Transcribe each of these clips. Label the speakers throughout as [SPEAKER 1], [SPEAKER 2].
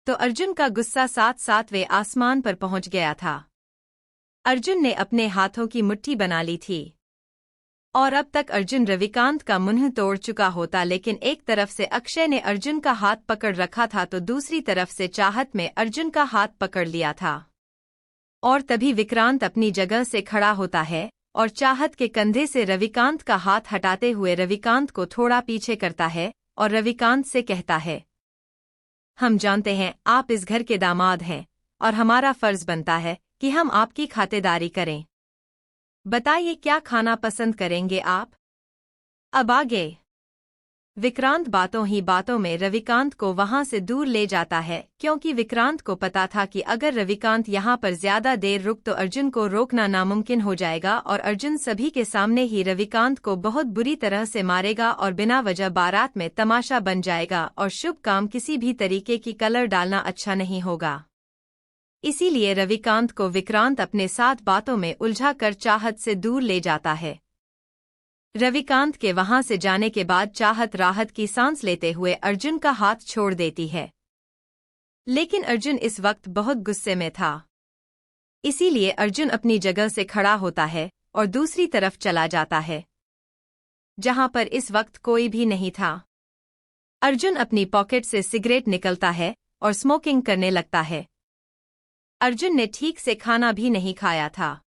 [SPEAKER 1] तो अर्जुन का गुस्सा सातवें आसमान पर पहुंच गया था। अर्जुन ने अपने हाथों की मुट्ठी बना ली थी और अब तक अर्जुन रविकांत का मुंह तोड़ चुका होता, लेकिन एक तरफ से अक्षय ने अर्जुन का हाथ पकड़ रखा था तो दूसरी तरफ से चाहत में अर्जुन का हाथ पकड़ लिया था। और तभी विक्रांत अपनी जगह से खड़ा होता है और चाहत के कंधे से रविकांत का हाथ हटाते हुए रविकांत को थोड़ा पीछे करता है और रविकांत से कहता है, हम जानते हैं आप इस घर के दामाद हैं और हमारा फर्ज बनता है कि हम आपकी खातिरदारी करें। बताइए क्या खाना पसंद करेंगे आप? अब आगे। विक्रांत बातों ही बातों में रविकांत को वहां से दूर ले जाता है, क्योंकि विक्रांत को पता था कि अगर रविकांत यहां पर ज्यादा देर रुक तो अर्जुन को रोकना नामुमकिन हो जाएगा और अर्जुन सभी के सामने ही रविकांत को बहुत बुरी तरह से मारेगा और बिना वजह बारात में तमाशा बन जाएगा और शुभ काम किसी भी तरीके की कलर डालना अच्छा नहीं होगा। इसीलिए रविकांत को विक्रांत अपने साथ बातों में उलझा कर चाहत से दूर ले जाता है। रविकांत के वहां से जाने के बाद चाहत राहत की सांस लेते हुए अर्जुन का हाथ छोड़ देती है, लेकिन अर्जुन इस वक्त बहुत गुस्से में था। इसीलिए अर्जुन अपनी जगह से खड़ा होता है और दूसरी तरफ चला जाता है, जहां पर इस वक्त कोई भी नहीं था। अर्जुन अपनी पॉकेट से सिगरेट निकलता है और स्मोकिंग करने लगता है। अर्जुन ने ठीक से खाना भी नहीं खाया था,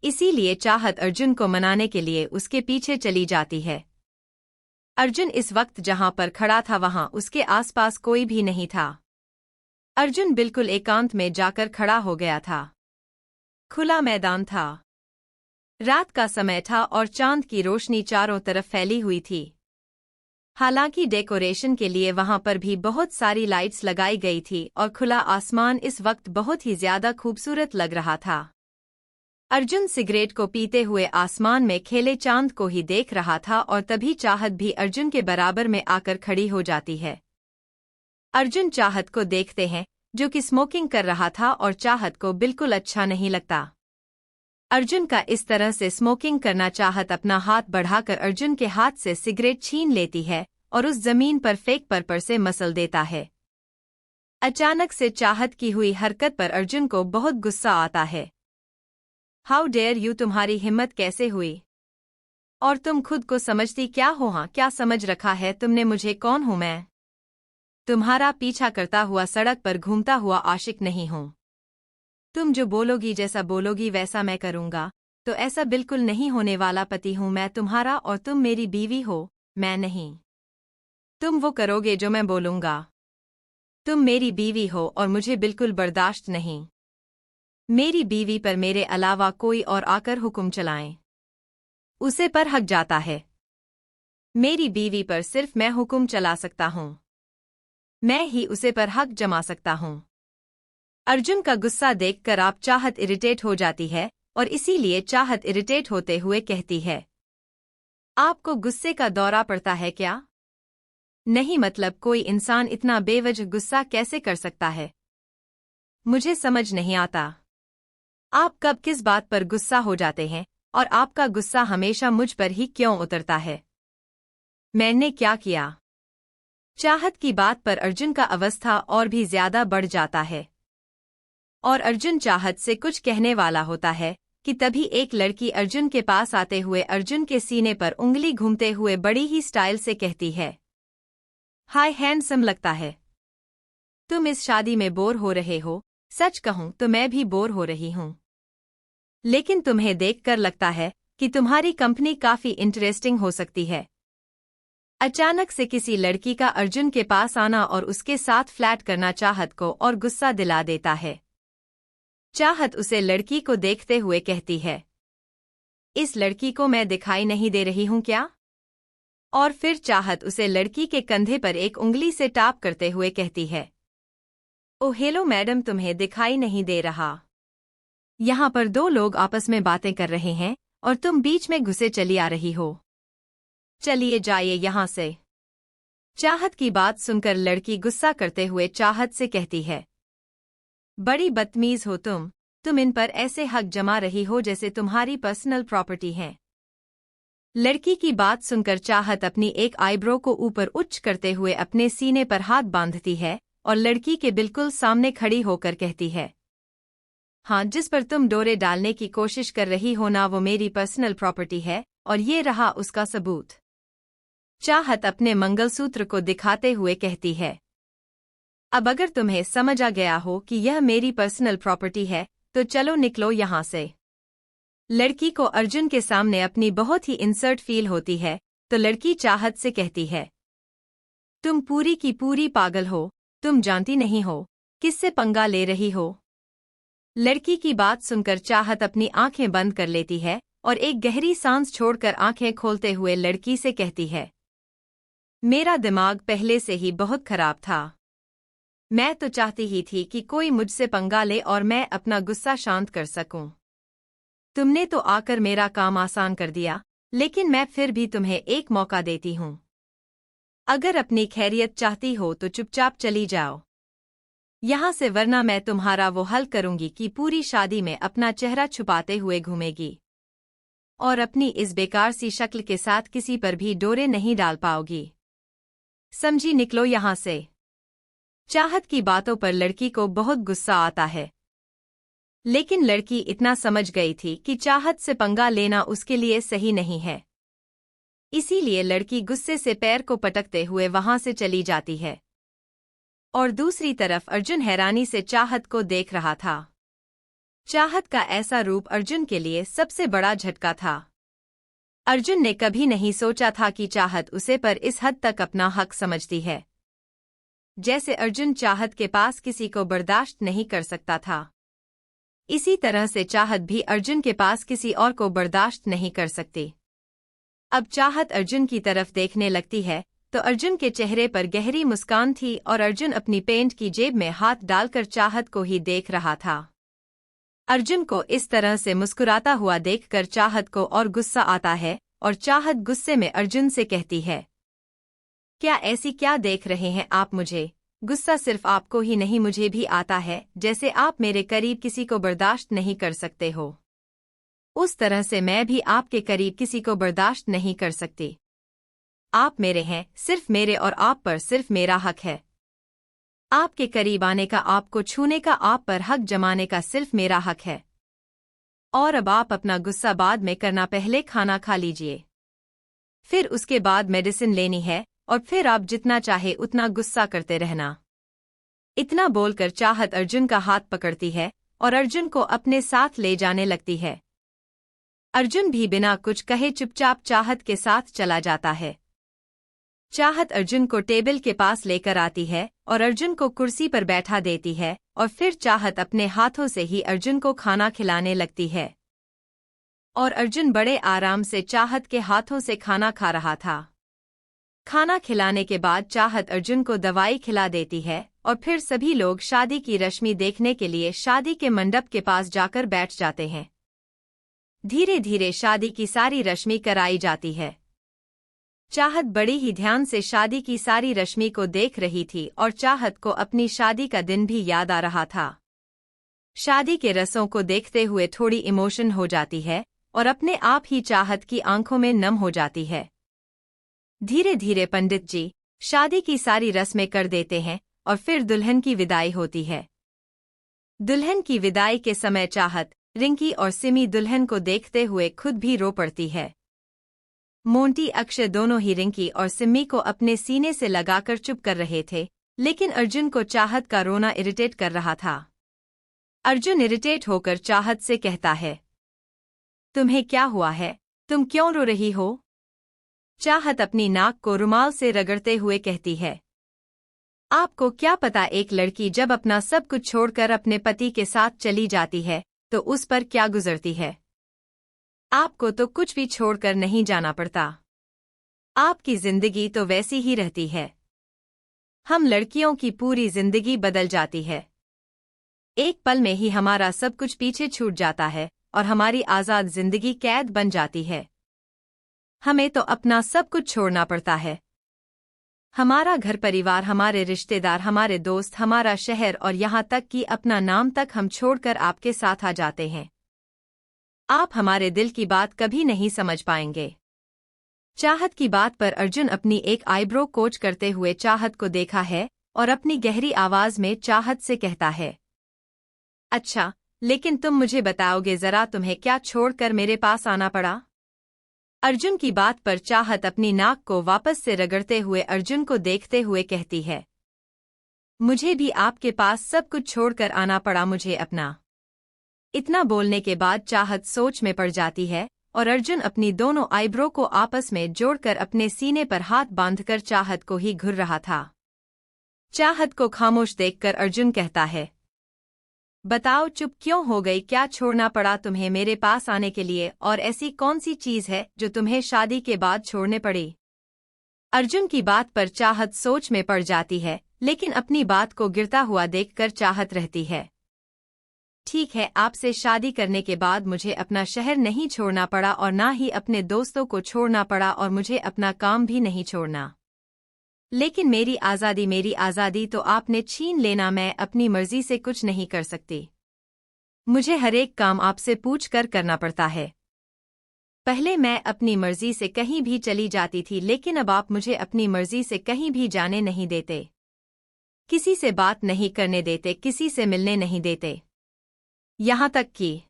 [SPEAKER 1] इसीलिए चाहत अर्जुन को मनाने के लिए उसके पीछे चली जाती है। अर्जुन इस वक्त जहां पर खड़ा था वहां उसके आसपास कोई भी नहीं था। अर्जुन बिल्कुल एकांत में जाकर खड़ा हो गया था। खुला मैदान था, रात का समय था और चांद की रोशनी चारों तरफ फैली हुई थी। हालांकि डेकोरेशन के लिए वहां पर भी बहुत सारी लाइट्स लगाई गई थी और खुला आसमान इस वक्त बहुत ही ज्यादा खूबसूरत लग रहा था। अर्जुन सिगरेट को पीते हुए आसमान में खेले चांद को ही देख रहा था और तभी चाहत भी अर्जुन के बराबर में आकर खड़ी हो जाती है। अर्जुन चाहत को देखते हैं जो कि स्मोकिंग कर रहा था और चाहत को बिल्कुल अच्छा नहीं लगता। अर्जुन का इस तरह से स्मोकिंग करना चाहत अपना हाथ बढ़ाकर अर्जुन के हाथ से सिगरेट छीन लेती है और उस जमीन पर फेंक पर से मसल देता है। अचानक से चाहत की हुई हरकत पर अर्जुन को बहुत गुस्सा आता है। हाउ डेयर यू, तुम्हारी हिम्मत कैसे हुई? और तुम खुद को समझती क्या हो? हाँ, क्या समझ रखा है तुमने मुझे? कौन हूं मैं? तुम्हारा पीछा करता हुआ सड़क पर घूमता हुआ आशिक नहीं हूं। तुम जो बोलोगी, जैसा बोलोगी वैसा मैं करूंगा। तो ऐसा बिल्कुल नहीं होने वाला पति हूं मैं तुम्हारा और तुम मेरी बीवी हो, मैं नहीं। तुम वो करोगे जो मैं बोलूंगा। तुम मेरी बीवी हो और मुझे बिल्कुल बर्दाश्त नहीं। मेरी बीवी पर मेरे अलावा कोई और आकर हुक्म चलाए, उसे पर हक जाता है। मेरी बीवी पर सिर्फ मैं हुक्म चला सकता हूं, मैं ही उसे पर हक जमा सकता हूं। अर्जुन का गुस्सा देखकर आप चाहत इरिटेट हो जाती है और इसीलिए चाहत इरिटेट होते हुए कहती है, आपको गुस्से का दौरा पड़ता है क्या? नहीं, मतलब कोई इंसान इतना बेवजह गुस्सा कैसे कर सकता है? मुझे समझ नहीं आता। आप कब किस बात पर गुस्सा हो जाते हैं और आपका गुस्सा हमेशा मुझ पर ही क्यों उतरता है? मैंने क्या किया? चाहत की बात पर अर्जुन का अवस्था और भी ज्यादा बढ़ जाता है और अर्जुन चाहत से कुछ कहने वाला होता है कि तभी एक लड़की अर्जुन के पास आते हुए अर्जुन के सीने पर उंगली घूमते हुए बड़ी ही स्टाइल से कहती है, हाय हैंडसम लगता है। तुम इस शादी में बोर हो रहे हो? सच कहूं तो मैं भी बोर हो रही हूं, लेकिन तुम्हें देखकर लगता है कि तुम्हारी कंपनी काफी इंटरेस्टिंग हो सकती है। अचानक से किसी लड़की का अर्जुन के पास आना और उसके साथ फ्लैट करना चाहत को और गुस्सा दिला देता है। चाहत उसे लड़की को देखते हुए कहती है, इस लड़की को मैं दिखाई नहीं दे रही हूं क्या? और फिर चाहत उसे लड़की के कंधे पर एक उंगली से टैप करते हुए कहती है, ओ हेलो मैडम, तुम्हें दिखाई नहीं दे रहा? यहाँ पर दो लोग आपस में बातें कर रहे हैं और तुम बीच में घुसे चली आ रही हो। चलिए जाइए यहाँ से। चाहत की बात सुनकर लड़की गुस्सा करते हुए चाहत से कहती है, बड़ी बदतमीज हो तुम इन पर ऐसे हक जमा रही हो जैसे तुम्हारी पर्सनल प्रॉपर्टी है। लड़की की बात सुनकर चाहत अपनी एक आईब्रो को ऊपर उच्च करते हुए अपने सीने पर हाथ बांधती है और लड़की के बिल्कुल सामने खड़ी होकर कहती है, हाँ, जिस पर तुम डोरे डालने की कोशिश कर रही हो ना, वो मेरी पर्सनल प्रॉपर्टी है और ये रहा उसका सबूत। चाहत अपने मंगलसूत्र को दिखाते हुए कहती है, अब अगर तुम्हें समझ आ गया हो कि यह मेरी पर्सनल प्रॉपर्टी है तो चलो निकलो यहाँ से। लड़की को अर्जुन के सामने अपनी बहुत ही इंसर्ट फील होती है, तो लड़की चाहत से कहती है, तुम पूरी की पूरी पागल हो, तुम जानती नहीं हो किससे पंगा ले रही हो। लड़की की बात सुनकर चाहत अपनी आंखें बंद कर लेती है और एक गहरी सांस छोड़कर आंखें खोलते हुए लड़की से कहती है, मेरा दिमाग पहले से ही बहुत खराब था। मैं तो चाहती ही थी कि कोई मुझसे पंगा ले और मैं अपना गुस्सा शांत कर सकूं। तुमने तो आकर मेरा काम आसान कर दिया, लेकिन मैं फिर भी तुम्हें एक मौका देती हूं। अगर अपनी खैरियत चाहती हो तो चुपचाप चली जाओ यहाँ से, वरना मैं तुम्हारा वो हल करूंगी कि पूरी शादी में अपना चेहरा छुपाते हुए घूमेगी और अपनी इस बेकार सी शक्ल के साथ किसी पर भी डोरे नहीं डाल पाओगी। समझी, निकलो यहाँ से। चाहत की बातों पर लड़की को बहुत गुस्सा आता है, लेकिन लड़की इतना समझ गई थी कि चाहत से पंगा लेना उसके लिए सही नहीं है, इसीलिए लड़की गुस्से से पैर को पटकते हुए वहां से चली जाती है। और दूसरी तरफ अर्जुन हैरानी से चाहत को देख रहा था। चाहत का ऐसा रूप अर्जुन के लिए सबसे बड़ा झटका था। अर्जुन ने कभी नहीं सोचा था कि चाहत उसे पर इस हद तक अपना हक समझती है। जैसे अर्जुन चाहत के पास किसी को बर्दाश्त नहीं कर सकता था, इसी तरह से चाहत भी अर्जुन के पास किसी और को बर्दाश्त नहीं कर सकती। अब चाहत अर्जुन की तरफ देखने लगती है तो अर्जुन के चेहरे पर गहरी मुस्कान थी और अर्जुन अपनी पेंट की जेब में हाथ डालकर चाहत को ही देख रहा था। अर्जुन को इस तरह से मुस्कुराता हुआ देखकर चाहत को और गुस्सा आता है और चाहत गुस्से में अर्जुन से कहती है, क्या ऐसी क्या देख रहे हैं आप मुझे? गुस्सा सिर्फ आपको ही नहीं मुझे भी आता है, जैसे आप मेरे करीब किसी को बर्दाश्त नहीं कर सकते हो, उस तरह से मैं भी आपके करीब किसी को बर्दाश्त नहीं कर सकती। आप मेरे हैं, सिर्फ मेरे, और आप पर सिर्फ मेरा हक है। आपके करीब आने का, आपको छूने का, आप पर हक जमाने का सिर्फ मेरा हक है। और अब आप अपना गुस्सा बाद में करना, पहले खाना खा लीजिए, फिर उसके बाद मेडिसिन लेनी है और फिर आप जितना चाहे उतना गुस्सा करते रहना। इतना बोलकर चाहत अर्जुन का हाथ पकड़ती है और अर्जुन को अपने साथ ले जाने लगती है। अर्जुन भी बिना कुछ कहे चुपचाप चाहत के साथ चला जाता है। चाहत अर्जुन को टेबल के पास लेकर आती है और अर्जुन को कुर्सी पर बैठा देती है और फिर चाहत अपने हाथों से ही अर्जुन को खाना खिलाने लगती है। और अर्जुन बड़े आराम से चाहत के हाथों से खाना खा रहा था। खाना खिलाने के बाद चाहत अर्जुन को दवाई खिला देती है और फिर सभी लोग शादी की रस्में देखने के लिए शादी के मंडप के पास जाकर बैठ जाते हैं। धीरे धीरे शादी की सारी रस्में कराई जाती है। चाहत बड़ी ही ध्यान से शादी की सारी रस्में को देख रही थी और चाहत को अपनी शादी का दिन भी याद आ रहा था। शादी के रस्मों को देखते हुए थोड़ी इमोशन हो जाती है और अपने आप ही चाहत की आंखों में नम हो जाती है। धीरे धीरे पंडित जी शादी की सारी रस्में कर देते हैं और फिर दुल्हन की विदाई होती है। दुल्हन की विदाई के समय चाहत, रिंकी और सिमी दुल्हन को देखते हुए खुद भी रो पड़ती है। मोंटी, अक्षय दोनों ही रिंकी और सिमी को अपने सीने से लगाकर चुप कर रहे थे, लेकिन अर्जुन को चाहत का रोना इरिटेट कर रहा था। अर्जुन इरिटेट होकर चाहत से कहता है, तुम्हें क्या हुआ है? तुम क्यों रो रही हो? चाहत अपनी नाक को रुमाल से रगड़ते हुए कहती है, आपको क्या पता एक लड़की जब अपना सब कुछ छोड़कर अपने पति के साथ चली जाती है तो उस पर क्या गुजरती है। आपको तो कुछ भी छोड़कर नहीं जाना पड़ता, आपकी जिंदगी तो वैसी ही रहती है। हम लड़कियों की पूरी जिंदगी बदल जाती है, एक पल में ही हमारा सब कुछ पीछे छूट जाता है और हमारी आज़ाद जिंदगी कैद बन जाती है। हमें तो अपना सब कुछ छोड़ना पड़ता है, हमारा घर परिवार, हमारे रिश्तेदार, हमारे दोस्त, हमारा शहर और यहाँ तक कि अपना नाम तक हम छोड़कर आपके साथ आ जाते हैं। आप हमारे दिल की बात कभी नहीं समझ पाएंगे। चाहत की बात पर अर्जुन अपनी एक आईब्रो कोच करते हुए चाहत को देखा है और अपनी गहरी आवाज में चाहत से कहता है, अच्छा, लेकिन तुम मुझे बताओगे जरा तुम्हें क्या छोड़कर मेरे पास आना पड़ा? अर्जुन की बात पर चाहत अपनी नाक को वापस से रगड़ते हुए अर्जुन को देखते हुए कहती है, मुझे भी आपके पास सब कुछ छोड़कर आना पड़ा, मुझे अपना। इतना बोलने के बाद चाहत सोच में पड़ जाती है और अर्जुन अपनी दोनों आईब्रो को आपस में जोड़कर अपने सीने पर हाथ बांधकर चाहत को ही घूर रहा था। चाहत को खामोश देखकर अर्जुन कहता है, बताओ चुप क्यों हो गई, क्या छोड़ना पड़ा तुम्हें मेरे पास आने के लिए, और ऐसी कौन सी चीज है जो तुम्हें शादी के बाद छोड़ने पड़ी? अर्जुन की बात पर चाहत सोच में पड़ जाती है, लेकिन अपनी बात को गिरता हुआ देखकर चाहत रहती है, ठीक है, आपसे शादी करने के बाद मुझे अपना शहर नहीं छोड़ना पड़ा और ना ही अपने दोस्तों को छोड़ना पड़ा और मुझे अपना काम भी नहीं छोड़ना, लेकिन मेरी आज़ादी तो आपने छीन लेना, मैं अपनी मर्जी से कुछ नहीं कर सकती। मुझे हर एक काम आपसे पूछ कर करना पड़ता है। पहले मैं अपनी मर्जी से कहीं भी चली जाती थी, लेकिन अब आप मुझे अपनी मर्जी से कहीं भी जाने नहीं देते, किसी से बात नहीं करने देते, किसी से मिलने नहीं देते, यहाँ तक कि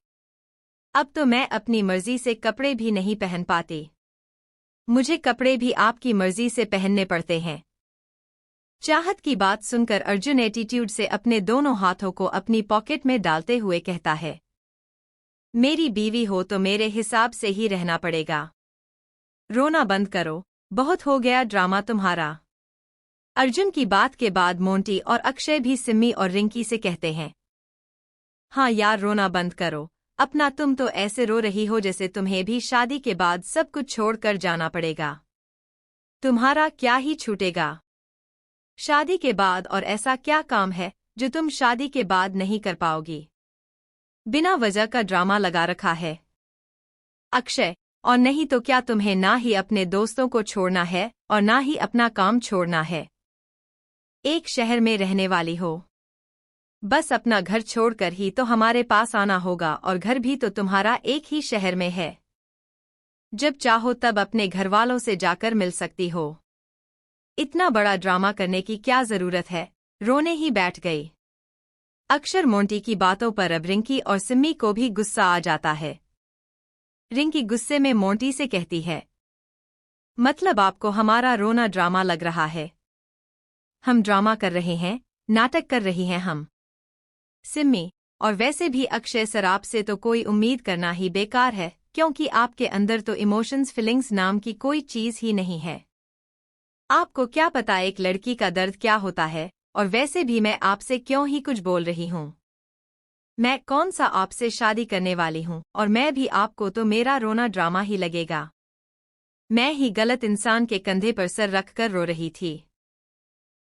[SPEAKER 1] अब तो मैं अपनी मर्जी से कपड़े भी नहीं पहन पाती, मुझे कपड़े भी आपकी मर्जी से पहनने पड़ते हैं। चाहत की बात सुनकर अर्जुन एटीट्यूड से अपने दोनों हाथों को अपनी पॉकेट में डालते हुए कहता है, मेरी बीवी हो तो मेरे हिसाब से ही रहना पड़ेगा। रोना बंद करो, बहुत हो गया ड्रामा तुम्हारा। अर्जुन की बात के बाद मोंटी और अक्षय भी सिम्मी और रिंकी से कहते हैं, हाँ यार, रोना बंद करो अपना, तुम तो ऐसे रो रही हो जैसे तुम्हें भी शादी के बाद सब कुछ छोड़कर जाना पड़ेगा। तुम्हारा क्या ही छूटेगा शादी के बाद, और ऐसा क्या काम है जो तुम शादी के बाद नहीं कर पाओगी? बिना वजह का ड्रामा लगा रखा है अक्षय, और नहीं तो क्या तुम्हें ना ही अपने दोस्तों को छोड़ना है और ना ही अपना काम छोड़ना है? एक शहर में रहने वाली हो, बस अपना घर छोड़कर ही तो हमारे पास आना होगा, और घर भी तो तुम्हारा एक ही शहर में है, जब चाहो तब अपने घरवालों से जाकर मिल सकती हो। इतना बड़ा ड्रामा करने की क्या जरूरत है? रोने ही बैठ गई। अक्षर मोंटी की बातों पर अब रिंकी और सिम्मी को भी गुस्सा आ जाता है। रिंकी गुस्से में मोंटी से कहती है, मतलब आपको हमारा रोना ड्रामा लग रहा है? हम ड्रामा कर रहे हैं, नाटक कर रही हैं हम। सिम्मी, और वैसे भी अक्षय सर, आपसे तो कोई उम्मीद करना ही बेकार है, क्योंकि आपके अंदर तो इमोशंस फीलिंग्स नाम की कोई चीज ही नहीं है। आपको क्या पता एक लड़की का दर्द क्या होता है, और वैसे भी मैं आपसे क्यों ही कुछ बोल रही हूँ? मैं कौन सा आपसे शादी करने वाली हूँ, और मैं भी आपको तो मेरा रोना ड्रामा ही लगेगा। मैं ही गलत इंसान के कंधे पर सर रखकर रो रही थी।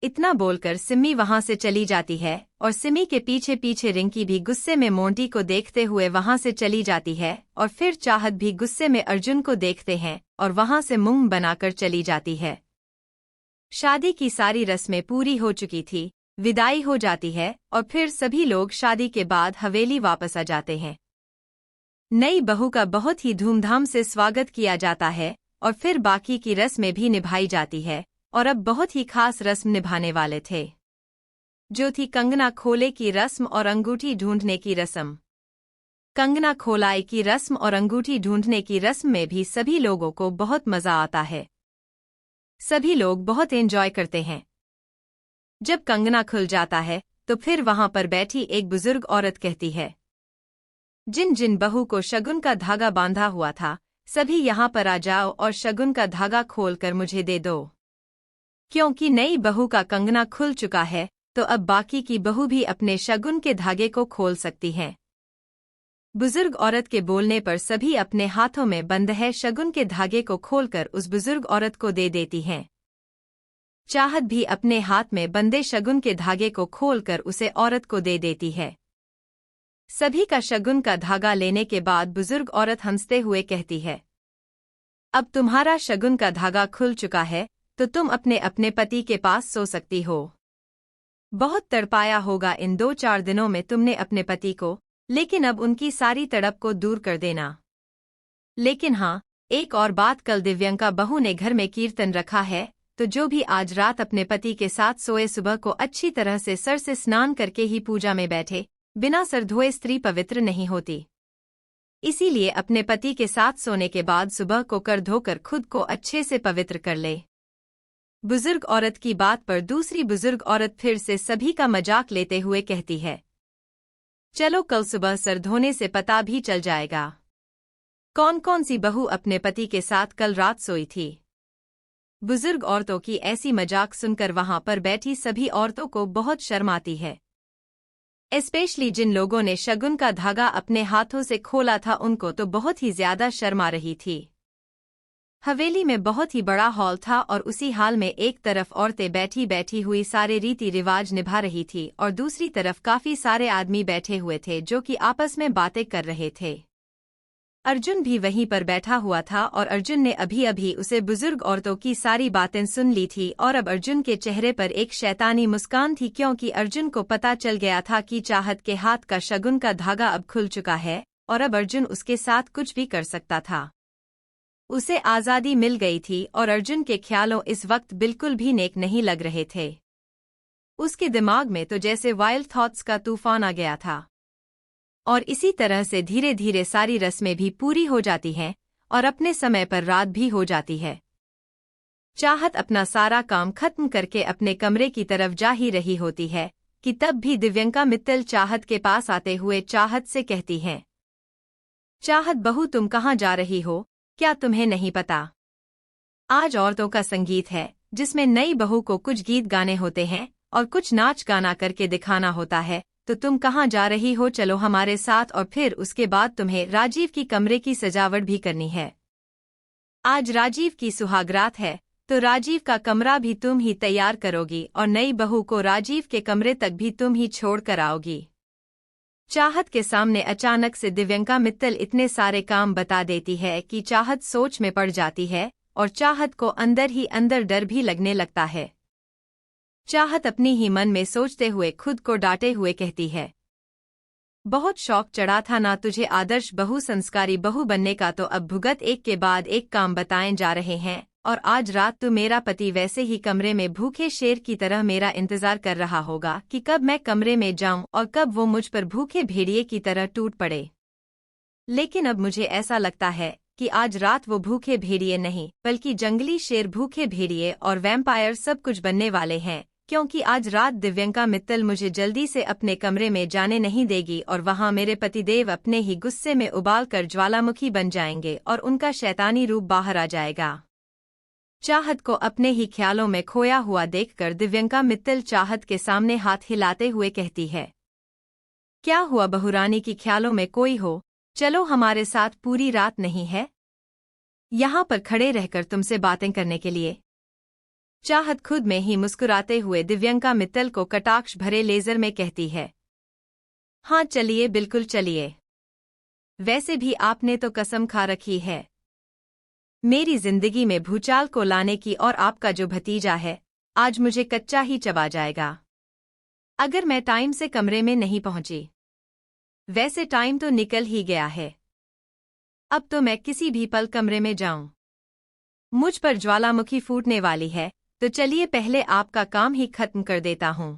[SPEAKER 1] इतना बोलकर सिम्मी वहां से चली जाती है, और सिम्मी के पीछे पीछे रिंकी भी गुस्से में मोंटी को देखते हुए वहां से चली जाती है, और फिर चाहत भी गुस्से में अर्जुन को देखते हैं और वहां से मुंह बनाकर चली जाती है। शादी की सारी रस्में पूरी हो चुकी थी, विदाई हो जाती है, और फिर सभी लोग शादी के बाद हवेली वापस आ जाते हैं। नई बहू का बहुत ही धूमधाम से स्वागत किया जाता है, और फिर बाकी की रस्में भी निभाई जाती है, और अब बहुत ही खास रस्म निभाने वाले थे, जो थी कंगना खोले की रस्म और अंगूठी ढूंढने की रस्म। कंगना खोलाई की रस्म और अंगूठी ढूंढने की रस्म में भी सभी लोगों को बहुत मजा आता है, सभी लोग बहुत एंजॉय करते हैं। जब कंगना खुल जाता है तो फिर वहां पर बैठी एक बुजुर्ग औरत कहती है, जिन जिन बहू को शगुन का धागा बांधा हुआ था, सभी यहाँ पर आ जाओ और शगुन का धागा खोलकर मुझे दे दो, क्योंकि नई बहू का कंगना खुल चुका है, तो अब बाकी की बहू भी अपने शगुन के धागे को खोल सकती हैं। बुजुर्ग औरत के बोलने पर सभी अपने हाथों में बंद है शगुन के धागे को खोलकर उस बुजुर्ग औरत को दे देती हैं। चाहत भी अपने हाथ में बंदे शगुन के धागे को खोलकर उसे औरत को दे देती है। सभी का शगुन का धागा लेने के बाद बुजुर्ग औरत हंसते हुए कहती है, अब तुम्हारा शगुन का धागा खुल चुका है, तो तुम अपने अपने पति के पास सो सकती हो। बहुत तड़पाया होगा इन 2-4 दिनों में तुमने अपने पति को, लेकिन अब उनकी सारी तड़प को दूर कर देना। लेकिन हाँ, एक और बात, कल दिव्यंका बहू ने घर में कीर्तन रखा है, तो जो भी आज रात अपने पति के साथ सोए सुबह को अच्छी तरह से सर से स्नान करके ही पूजा में बैठे, बिना सर धोए स्त्री पवित्र नहीं होती। इसीलिए अपने पति के साथ सोने के बाद सुबह को कर धोकर खुद को अच्छे से पवित्र कर ले। बुजुर्ग औरत की बात पर दूसरी बुजुर्ग औरत फिर से सभी का मजाक लेते हुए कहती है, चलो कल सुबह सर धोने से पता भी चल जाएगा कौन कौन सी बहू अपने पति के साथ कल रात सोई थी। बुजुर्ग औरतों की ऐसी मजाक सुनकर वहां पर बैठी सभी औरतों को बहुत शर्म आती है। स्पेशली जिन लोगों ने शगुन का धागा अपने हाथों से खोला था उनको तो बहुत ही ज्यादा शर्म आ रही थी। हवेली में बहुत ही बड़ा हॉल था और उसी हाल में एक तरफ औरतें बैठी बैठी हुई सारे रीति रिवाज निभा रही थी और दूसरी तरफ काफी सारे आदमी बैठे हुए थे जो कि आपस में बातें कर रहे थे। अर्जुन भी वहीं पर बैठा हुआ था और अर्जुन ने अभी अभी उसे बुजुर्ग औरतों की सारी बातें सुन ली थी और अब अर्जुन के चेहरे पर एक शैतानी मुस्कान थी, क्योंकि अर्जुन को पता चल गया था कि चाहत के हाथ का शगुन का धागा अब खुल चुका है और अब अर्जुन उसके साथ कुछ भी कर सकता था। उसे आज़ादी मिल गई थी और अर्जुन के ख्यालों इस वक्त बिल्कुल भी नेक नहीं लग रहे थे। उसके दिमाग में तो जैसे वाइल्ड थॉट्स का तूफान आ गया था और इसी तरह से धीरे धीरे सारी रस्में भी पूरी हो जाती हैं और अपने समय पर रात भी हो जाती है। चाहत अपना सारा काम खत्म करके अपने कमरे की तरफ जा ही रही होती है कि तब भी दिव्यंका मित्तल चाहत के पास आते हुए चाहत से कहती हैं, चाहत बहू तुम कहाँ जा रही हो, क्या तुम्हें नहीं पता आज औरतों का संगीत है जिसमें नई बहू को कुछ गीत गाने होते हैं और कुछ नाच गाना करके दिखाना होता है, तो तुम कहाँ जा रही हो, चलो हमारे साथ और फिर उसके बाद तुम्हें राजीव की कमरे की सजावट भी करनी है। आज राजीव की सुहागरात है तो राजीव का कमरा भी तुम ही तैयार करोगी और नई बहू को राजीव के कमरे तक भी तुम ही छोड़ कर आओगी। चाहत के सामने अचानक से दिव्यंका मित्तल इतने सारे काम बता देती है कि चाहत सोच में पड़ जाती है और चाहत को अंदर ही अंदर डर भी लगने लगता है। चाहत अपनी ही मन में सोचते हुए खुद को डांटे हुए कहती है, बहुत शौक चढ़ा था ना तुझे आदर्श बहू संस्कारी बहू बनने का, तो अब भुगत एक के बाद एक काम बताए जा रहे हैं और आज रात तो मेरा पति वैसे ही कमरे में भूखे शेर की तरह मेरा इंतजार कर रहा होगा कि कब मैं कमरे में जाऊं और कब वो मुझ पर भूखे भेड़िए की तरह टूट पड़े। लेकिन अब मुझे ऐसा लगता है कि आज रात वो भूखे भेड़िए नहीं बल्कि जंगली शेर, भूखे भेड़िए और वैम्पायर सब कुछ बनने वाले हैं, क्योंकि आज रात दिव्यंका मित्तल मुझे जल्दी से अपने कमरे में जाने नहीं देगी और वहां मेरे पतिदेव अपने ही गुस्से में उबाल कर ज्वालामुखी बन जाएंगे और उनका शैतानी रूप बाहर आ जाएगा। चाहत को अपने ही ख्यालों में खोया हुआ देखकर दिव्यंका मित्तल चाहत के सामने हाथ हिलाते हुए कहती है, क्या हुआ बहुरानी की ख्यालों में कोई हो, चलो हमारे साथ पूरी रात नहीं है यहाँ पर खड़े रहकर तुमसे बातें करने के लिए। चाहत खुद में ही मुस्कुराते हुए दिव्यंका मित्तल को कटाक्ष भरे लेजर में कहती है, हाँ चलिए बिल्कुल चलिए, वैसे भी आपने तो कसम खा रखी है मेरी जिंदगी में भूचाल को लाने की और आपका जो भतीजा है आज मुझे कच्चा ही चबा जाएगा अगर मैं टाइम से कमरे में नहीं पहुंची। वैसे टाइम तो निकल ही गया है, अब तो मैं किसी भी पल कमरे में जाऊं। मुझ पर ज्वालामुखी फूटने वाली है तो चलिए पहले आपका काम ही खत्म कर देता हूं।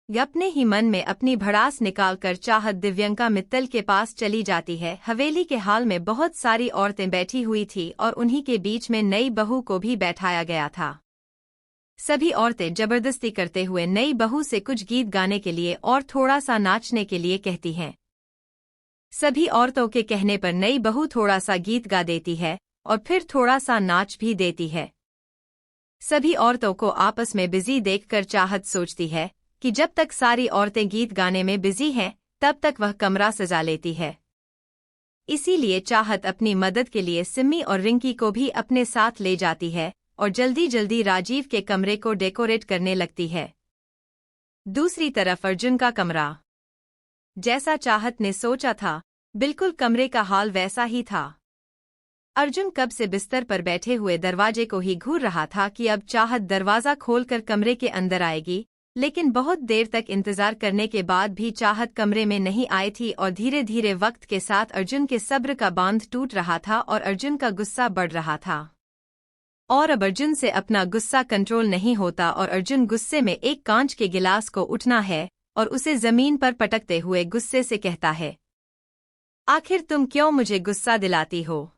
[SPEAKER 1] अपने ही मन में अपनी भड़ास निकालकर चाहत दिव्यंका मित्तल के पास चली जाती है। हवेली के हाल में बहुत सारी औरतें बैठी हुई थी और उन्हीं के बीच में नई बहू को भी बैठाया गया था। सभी औरतें जबरदस्ती करते हुए नई बहू से कुछ गीत गाने के लिए और थोड़ा सा नाचने के लिए कहती हैं। सभी औरतों के कहने पर नई बहू थोड़ा सा गीत गा देती है और फिर थोड़ा सा नाच भी देती है। सभी औरतों को आपस में बिजी देखकर चाहत सोचती है कि जब तक सारी औरतें गीत गाने में बिजी हैं तब तक वह कमरा सजा लेती है। इसीलिए चाहत अपनी मदद के लिए सिम्मी और रिंकी को भी अपने साथ ले जाती है और जल्दी जल्दी राजीव के कमरे को डेकोरेट करने लगती है। दूसरी तरफ अर्जुन का कमरा, जैसा चाहत ने सोचा था बिल्कुल कमरे का हाल वैसा ही था। अर्जुन कब से बिस्तर पर बैठे हुए दरवाजे को ही घूर रहा था कि अब चाहत दरवाजा खोलकर कमरे के अंदर आएगी, लेकिन बहुत देर तक इंतजार करने के बाद भी चाहत कमरे में नहीं आई थी और धीरे धीरे वक्त के साथ अर्जुन के सब्र का बांध टूट रहा था और अर्जुन का गुस्सा बढ़ रहा था। और अब अर्जुन से अपना गुस्सा कंट्रोल नहीं होता और अर्जुन गुस्से में एक कांच के गिलास को उठना है और उसे जमीन पर पटकते हुए गुस्से से कहता है, आखिर तुम क्यों मुझे गुस्सा दिलाती हो?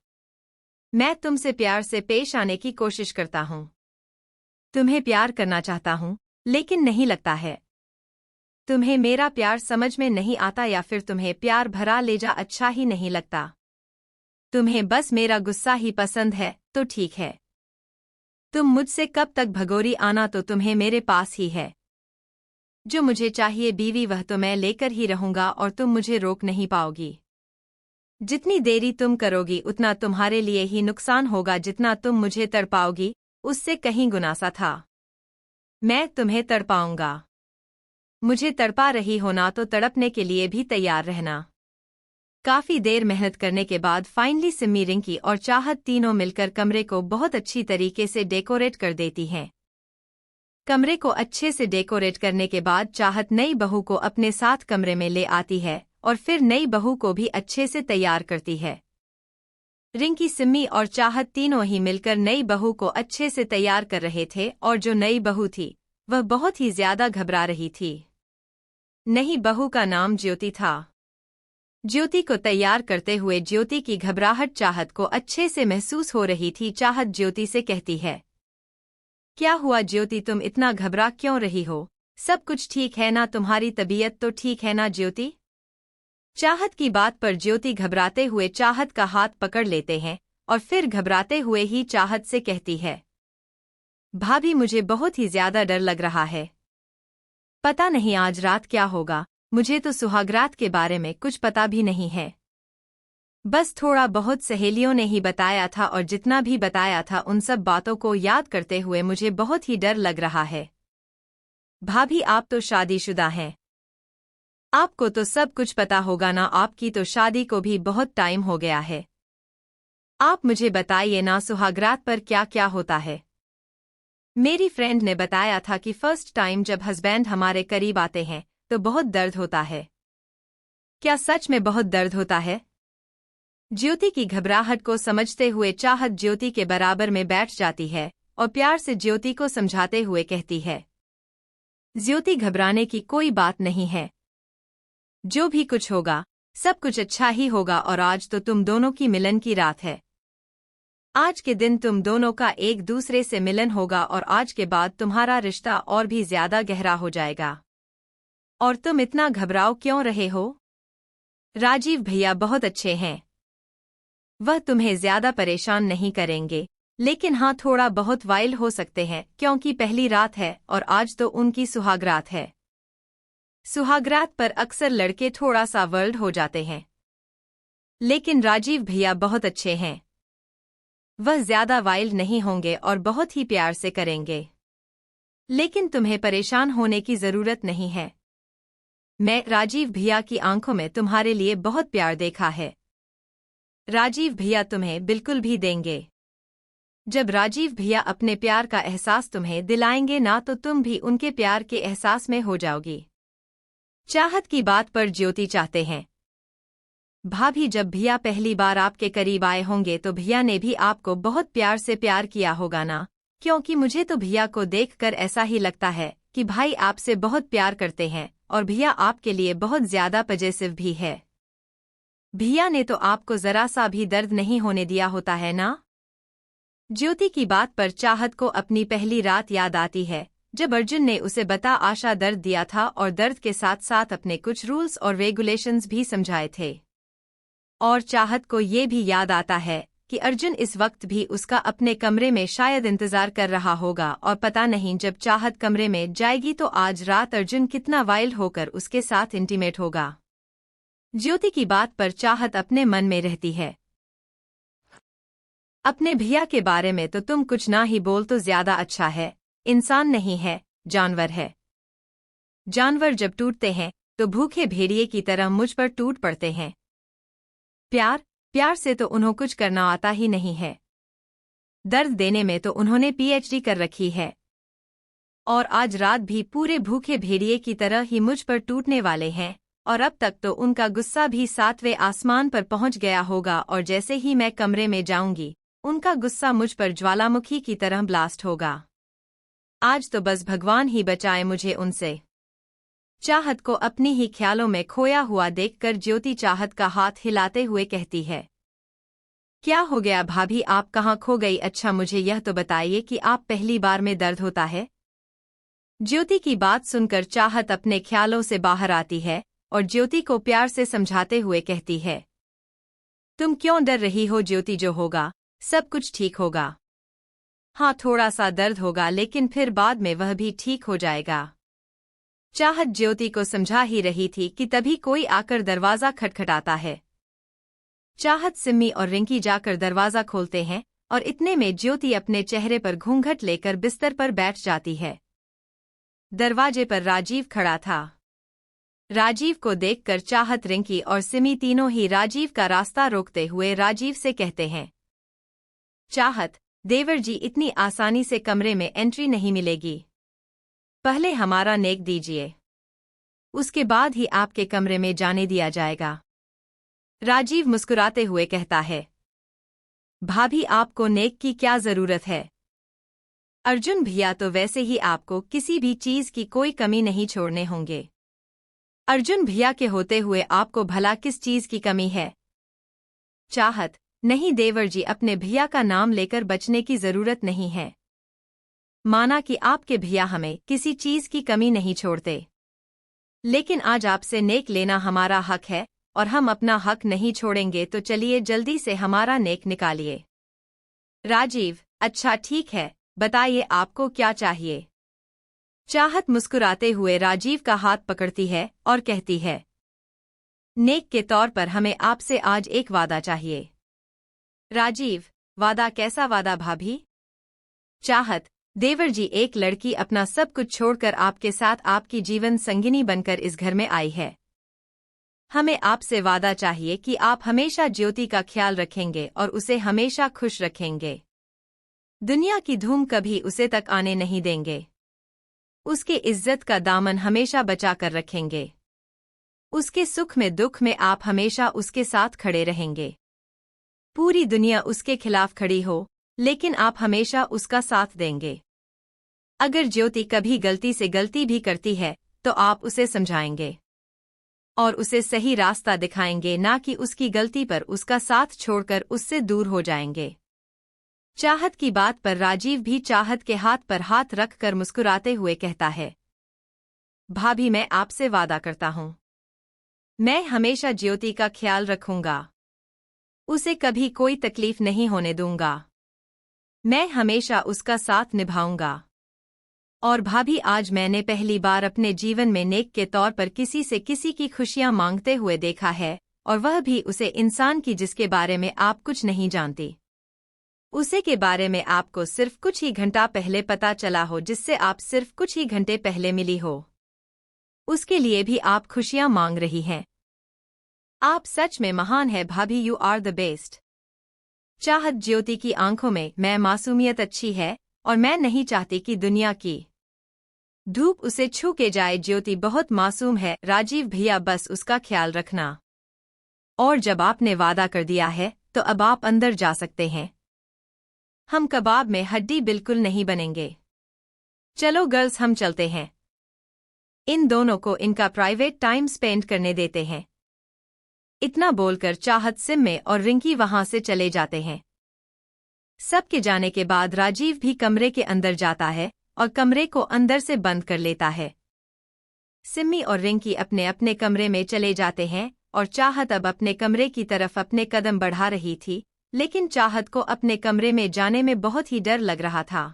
[SPEAKER 1] मैं तुमसे प्यार से पेश आने की कोशिश करता हूँ। तुम्हें प्यार करना चाहता हूँ, लेकिन नहीं लगता है। तुम्हें मेरा प्यार समझ में नहीं आता या फिर तुम्हें प्यार भरा ले जा अच्छा ही नहीं लगता। तुम्हें बस मेरा गुस्सा ही पसंद है, तो ठीक है। तुम मुझसे कब तक भगोरी आना, तो तुम्हें मेरे पास ही है। जो मुझे चाहिए बीवी वह तो मैं लेकर ही रहूंगा और तुम मुझे रोक नहीं पाओगी। जितनी देरी तुम करोगी उतना तुम्हारे लिए ही नुकसान होगा, जितना तुम मुझे तड़पाओगी उससे कहीं गुना सा था। मैं तुम्हें तड़पाऊंगा। मुझे तड़पा रही होना तो तड़पने के लिए भी तैयार रहना। काफी देर मेहनत करने के बाद फाइनली सिम्मी, रिंकी और चाहत तीनों मिलकर कमरे को बहुत अच्छी तरीके से डेकोरेट कर देती हैं। कमरे को अच्छे से डेकोरेट करने के बाद चाहत नई बहू को अपने साथ कमरे में ले आती है और फिर नई बहू को भी अच्छे से तैयार करती है। रिंकी, सिम्मी और चाहत तीनों ही मिलकर नई बहू को अच्छे से तैयार कर रहे थे और जो नई बहू थी वह बहुत ही ज्यादा घबरा रही थी। नई बहू का नाम ज्योति था। ज्योति को तैयार करते हुए ज्योति की घबराहट चाहत को अच्छे से महसूस हो रही थी। चाहत ज्योति से कहती है, क्या हुआ ज्योति, तुम इतना घबरा क्यों रही हो? सब कुछ ठीक है ना? तुम्हारी तबीयत तो ठीक है ना ज्योति? चाहत की बात पर ज्योति घबराते हुए चाहत का हाथ पकड़ लेते हैं और फिर घबराते हुए ही चाहत से कहती है, भाभी मुझे बहुत ही ज्यादा डर लग रहा है। पता नहीं आज रात क्या होगा। मुझे तो सुहागरात के बारे में कुछ पता भी नहीं है। बस थोड़ा बहुत सहेलियों ने ही बताया था और जितना भी बताया था उन सब बातों को याद करते हुए मुझे बहुत ही डर लग रहा है। भाभी आप तो शादीशुदा हैं। आपको तो सब कुछ पता होगा ना? आपकी तो शादी को भी बहुत टाइम हो गया है। आप मुझे बताइए ना, सुहागरात पर क्या क्या होता है? मेरी फ्रेंड ने बताया था कि फर्स्ट टाइम जब हस्बैंड हमारे करीब आते हैं तो बहुत दर्द होता है। क्या सच में बहुत दर्द होता है? ज्योति की घबराहट को समझते हुए चाहत ज्योति के बराबर में बैठ जाती है और प्यार से ज्योति को समझाते हुए कहती है, ज्योति घबराने की कोई बात नहीं है। जो भी कुछ होगा सब कुछ अच्छा ही होगा और आज तो तुम दोनों की मिलन की रात है। आज के दिन तुम दोनों का एक दूसरे से मिलन होगा और आज के बाद तुम्हारा रिश्ता और भी ज्यादा गहरा हो जाएगा। और तुम इतना घबराओ क्यों रहे हो? राजीव भैया बहुत अच्छे हैं। वह तुम्हें ज्यादा परेशान नहीं करेंगे, लेकिन हाँ थोड़ा बहुत वाइल्ड हो सकते हैं क्योंकि पहली रात है और आज तो उनकी सुहागरात है। सुहागरात पर अक्सर लड़के थोड़ा सा वर्ल्ड हो जाते हैं, लेकिन राजीव भैया बहुत अच्छे हैं। वह ज्यादा वाइल्ड नहीं होंगे और बहुत ही प्यार से करेंगे। लेकिन तुम्हें परेशान होने की जरूरत नहीं है। मैं राजीव भैया की आंखों में तुम्हारे लिए बहुत प्यार देखा है। राजीव भैया तुम्हें बिल्कुल भी देंगे। जब राजीव भैया अपने प्यार का एहसास तुम्हें दिलाएंगे ना तो तुम भी उनके प्यार के एहसास में हो जाओगी। चाहत की बात पर ज्योति चाहते हैं, भाभी जब भैया पहली बार आपके करीब आए होंगे तो भैया ने भी आपको बहुत प्यार से प्यार किया होगा ना? क्योंकि मुझे तो भैया को देखकर ऐसा ही लगता है कि भाई आपसे बहुत प्यार करते हैं और भैया आपके लिए बहुत ज्यादा पजेसिव भी है। भैया ने तो आपको जरा सा भी दर्द नहीं होने दिया होता है ना? ज्योति की बात पर चाहत को अपनी पहली रात याद आती है जब अर्जुन ने उसे बता आशा दर्द दिया था और दर्द के साथ साथ अपने कुछ रूल्स और रेगुलेशंस भी समझाए थे। और चाहत को ये भी याद आता है कि अर्जुन इस वक्त भी उसका अपने कमरे में शायद इंतजार कर रहा होगा और पता नहीं जब चाहत कमरे में जाएगी तो आज रात अर्जुन कितना वाइल्ड होकर उसके साथ इंटीमेट होगा। ज्योति की बात पर चाहत अपने मन में रहती है, अपने भैया के बारे में तो तुम कुछ ना ही बोल तो ज्यादा अच्छा है। इंसान नहीं है, जानवर है। जानवर जब टूटते हैं तो भूखे भेड़िए की तरह मुझ पर टूट पड़ते हैं। प्यार से तो उन्हें कुछ करना आता ही नहीं है। दर्द देने में तो उन्होंने पीएचडी कर रखी है और आज रात भी पूरे भूखे भेड़िए की तरह ही मुझ पर टूटने वाले हैं और अब तक तो उनका गुस्सा भी 7वें आसमान पर पहुंच गया होगा और जैसे ही मैं कमरे में जाऊंगी उनका गुस्सा मुझ पर ज्वालामुखी की तरह ब्लास्ट होगा। आज तो बस भगवान ही बचाए मुझे उनसे। चाहत को अपनी ही ख्यालों में खोया हुआ देखकर ज्योति चाहत का हाथ हिलाते हुए कहती है, क्या हो गया भाभी, आप कहाँ खो गई? अच्छा मुझे यह तो बताइए कि आप पहली बार में दर्द होता है? ज्योति की बात सुनकर चाहत अपने ख्यालों से बाहर आती है और ज्योति को प्यार से समझाते हुए कहती है, तुम क्यों डर रही हो ज्योति, जो होगा सब कुछ ठीक होगा। हाँ, थोड़ा सा दर्द होगा लेकिन फिर बाद में वह भी ठीक हो जाएगा। चाहत ज्योति को समझा ही रही थी कि तभी कोई आकर दरवाजा खटखटाता है। चाहत, सिम्मी और रिंकी जाकर दरवाजा खोलते हैं और इतने में ज्योति अपने चेहरे पर घूंघट लेकर बिस्तर पर बैठ जाती है। दरवाजे पर राजीव खड़ा था। राजीव को देखकर चाहत, रिंकी और सिमी तीनों ही राजीव का रास्ता रोकते हुए राजीव से कहते हैं, चाहत, देवर जी, इतनी आसानी से कमरे में एंट्री नहीं मिलेगी। पहले हमारा नेक दीजिए, उसके बाद ही आपके कमरे में जाने दिया जाएगा। राजीव मुस्कुराते हुए कहता है, भाभी आपको नेक की क्या जरूरत है? अर्जुन भैया तो वैसे ही आपको किसी भी चीज की कोई कमी नहीं छोड़ने होंगे। अर्जुन भैया के होते हुए आपको भला किस चीज की कमी है? चाहत, नहीं देवर जी, अपने भैया का नाम लेकर बचने की जरूरत नहीं है। माना कि आपके भैया हमें किसी चीज की कमी नहीं छोड़ते, लेकिन आज आपसे नेक लेना हमारा हक है और हम अपना हक नहीं छोड़ेंगे, तो चलिए जल्दी से हमारा नेक निकालिए। राजीव, अच्छा ठीक है, बताइए आपको क्या चाहिए? चाहत मुस्कुराते हुए राजीव का हाथ पकड़ती है और कहती है, नेक के तौर पर हमें आपसे आज एक वादा चाहिए। राजीव, वादा? कैसा वादा भाभी? चाहत, देवर जी, एक लड़की अपना सब कुछ छोड़कर आपके साथ आपकी जीवन संगिनी बनकर इस घर में आई है। हमें आपसे वादा चाहिए कि आप हमेशा ज्योति का ख्याल रखेंगे और उसे हमेशा खुश रखेंगे। दुनिया की धूम कभी उसे तक आने नहीं देंगे। उसके इज्जत का दामन हमेशा बचा कर रखेंगे। उसके सुख में दुख में आप हमेशा उसके साथ खड़े रहेंगे। पूरी दुनिया उसके खिलाफ खड़ी हो, लेकिन आप हमेशा उसका साथ देंगे। अगर ज्योति कभी गलती से गलती भी करती है तो आप उसे समझाएंगे और उसे सही रास्ता दिखाएंगे, ना कि उसकी गलती पर उसका साथ छोड़कर उससे दूर हो जाएंगे। चाहत की बात पर राजीव भी चाहत के हाथ पर हाथ रखकर मुस्कुराते हुए कहता है, भाभी, मैं आपसे वादा करता हूँ, मैं हमेशा ज्योति का ख्याल रखूंगा। उसे कभी कोई तकलीफ नहीं होने दूंगा। मैं हमेशा उसका साथ निभाऊंगा। और भाभी, आज मैंने पहली बार अपने जीवन में नेक के तौर पर किसी से किसी की खुशियां मांगते हुए देखा है, और वह भी उसे इंसान की जिसके बारे में आप कुछ नहीं जानती। उसे के बारे में आपको सिर्फ कुछ ही घंटा पहले पता चला हो, जिससे आप सिर्फ कुछ ही घंटे पहले मिली हो। उसके लिए भी आप खुशियां मांग रही हैं। आप सच में महान है भाभी, यू आर द बेस्ट। चाहत, ज्योति की आंखों में मैं मासूमियत अच्छी है और मैं नहीं चाहती कि दुनिया की धूप उसे छू के जाए। ज्योति बहुत मासूम है। राजीव भैया, बस उसका ख्याल रखना। और जब आपने वादा कर दिया है तो अब आप अंदर जा सकते हैं। हम कबाब में हड्डी बिल्कुल नहीं बनेंगे। चलो गर्ल्स, हम चलते हैं। इन दोनों को इनका प्राइवेट टाइम स्पेंड करने देते हैं। इतना बोलकर चाहत, सिम्मे और रिंकी वहां से चले जाते हैं। सबके जाने के बाद राजीव भी कमरे के अंदर जाता है और कमरे को अंदर से बंद कर लेता है। सिम्मी और रिंकी अपने अपने कमरे में चले जाते हैं और चाहत अब अपने कमरे की तरफ अपने कदम बढ़ा रही थी, लेकिन चाहत को अपने कमरे में जाने में बहुत ही डर लग रहा था।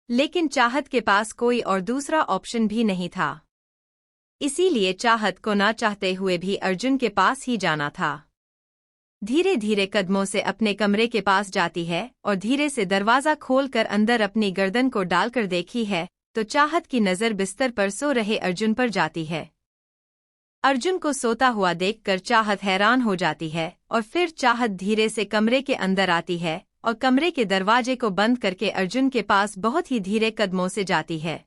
[SPEAKER 1] लेकिन चाहत के पास कोई और दूसरा ऑप्शन भी नहीं था, इसीलिए चाहत को ना चाहते हुए भी अर्जुन के पास ही जाना था। धीरे धीरे कदमों से अपने कमरे के पास जाती है और धीरे से दरवाजा खोलकर अंदर अपनी गर्दन को डालकर देखी है तो चाहत की नज़र बिस्तर पर सो रहे अर्जुन पर जाती है। अर्जुन को सोता हुआ देखकर चाहत हैरान हो जाती है और फिर चाहत धीरे से कमरे के अंदर आती है और कमरे के दरवाजे को बंद करके अर्जुन के पास बहुत ही धीरे कदमों से जाती है।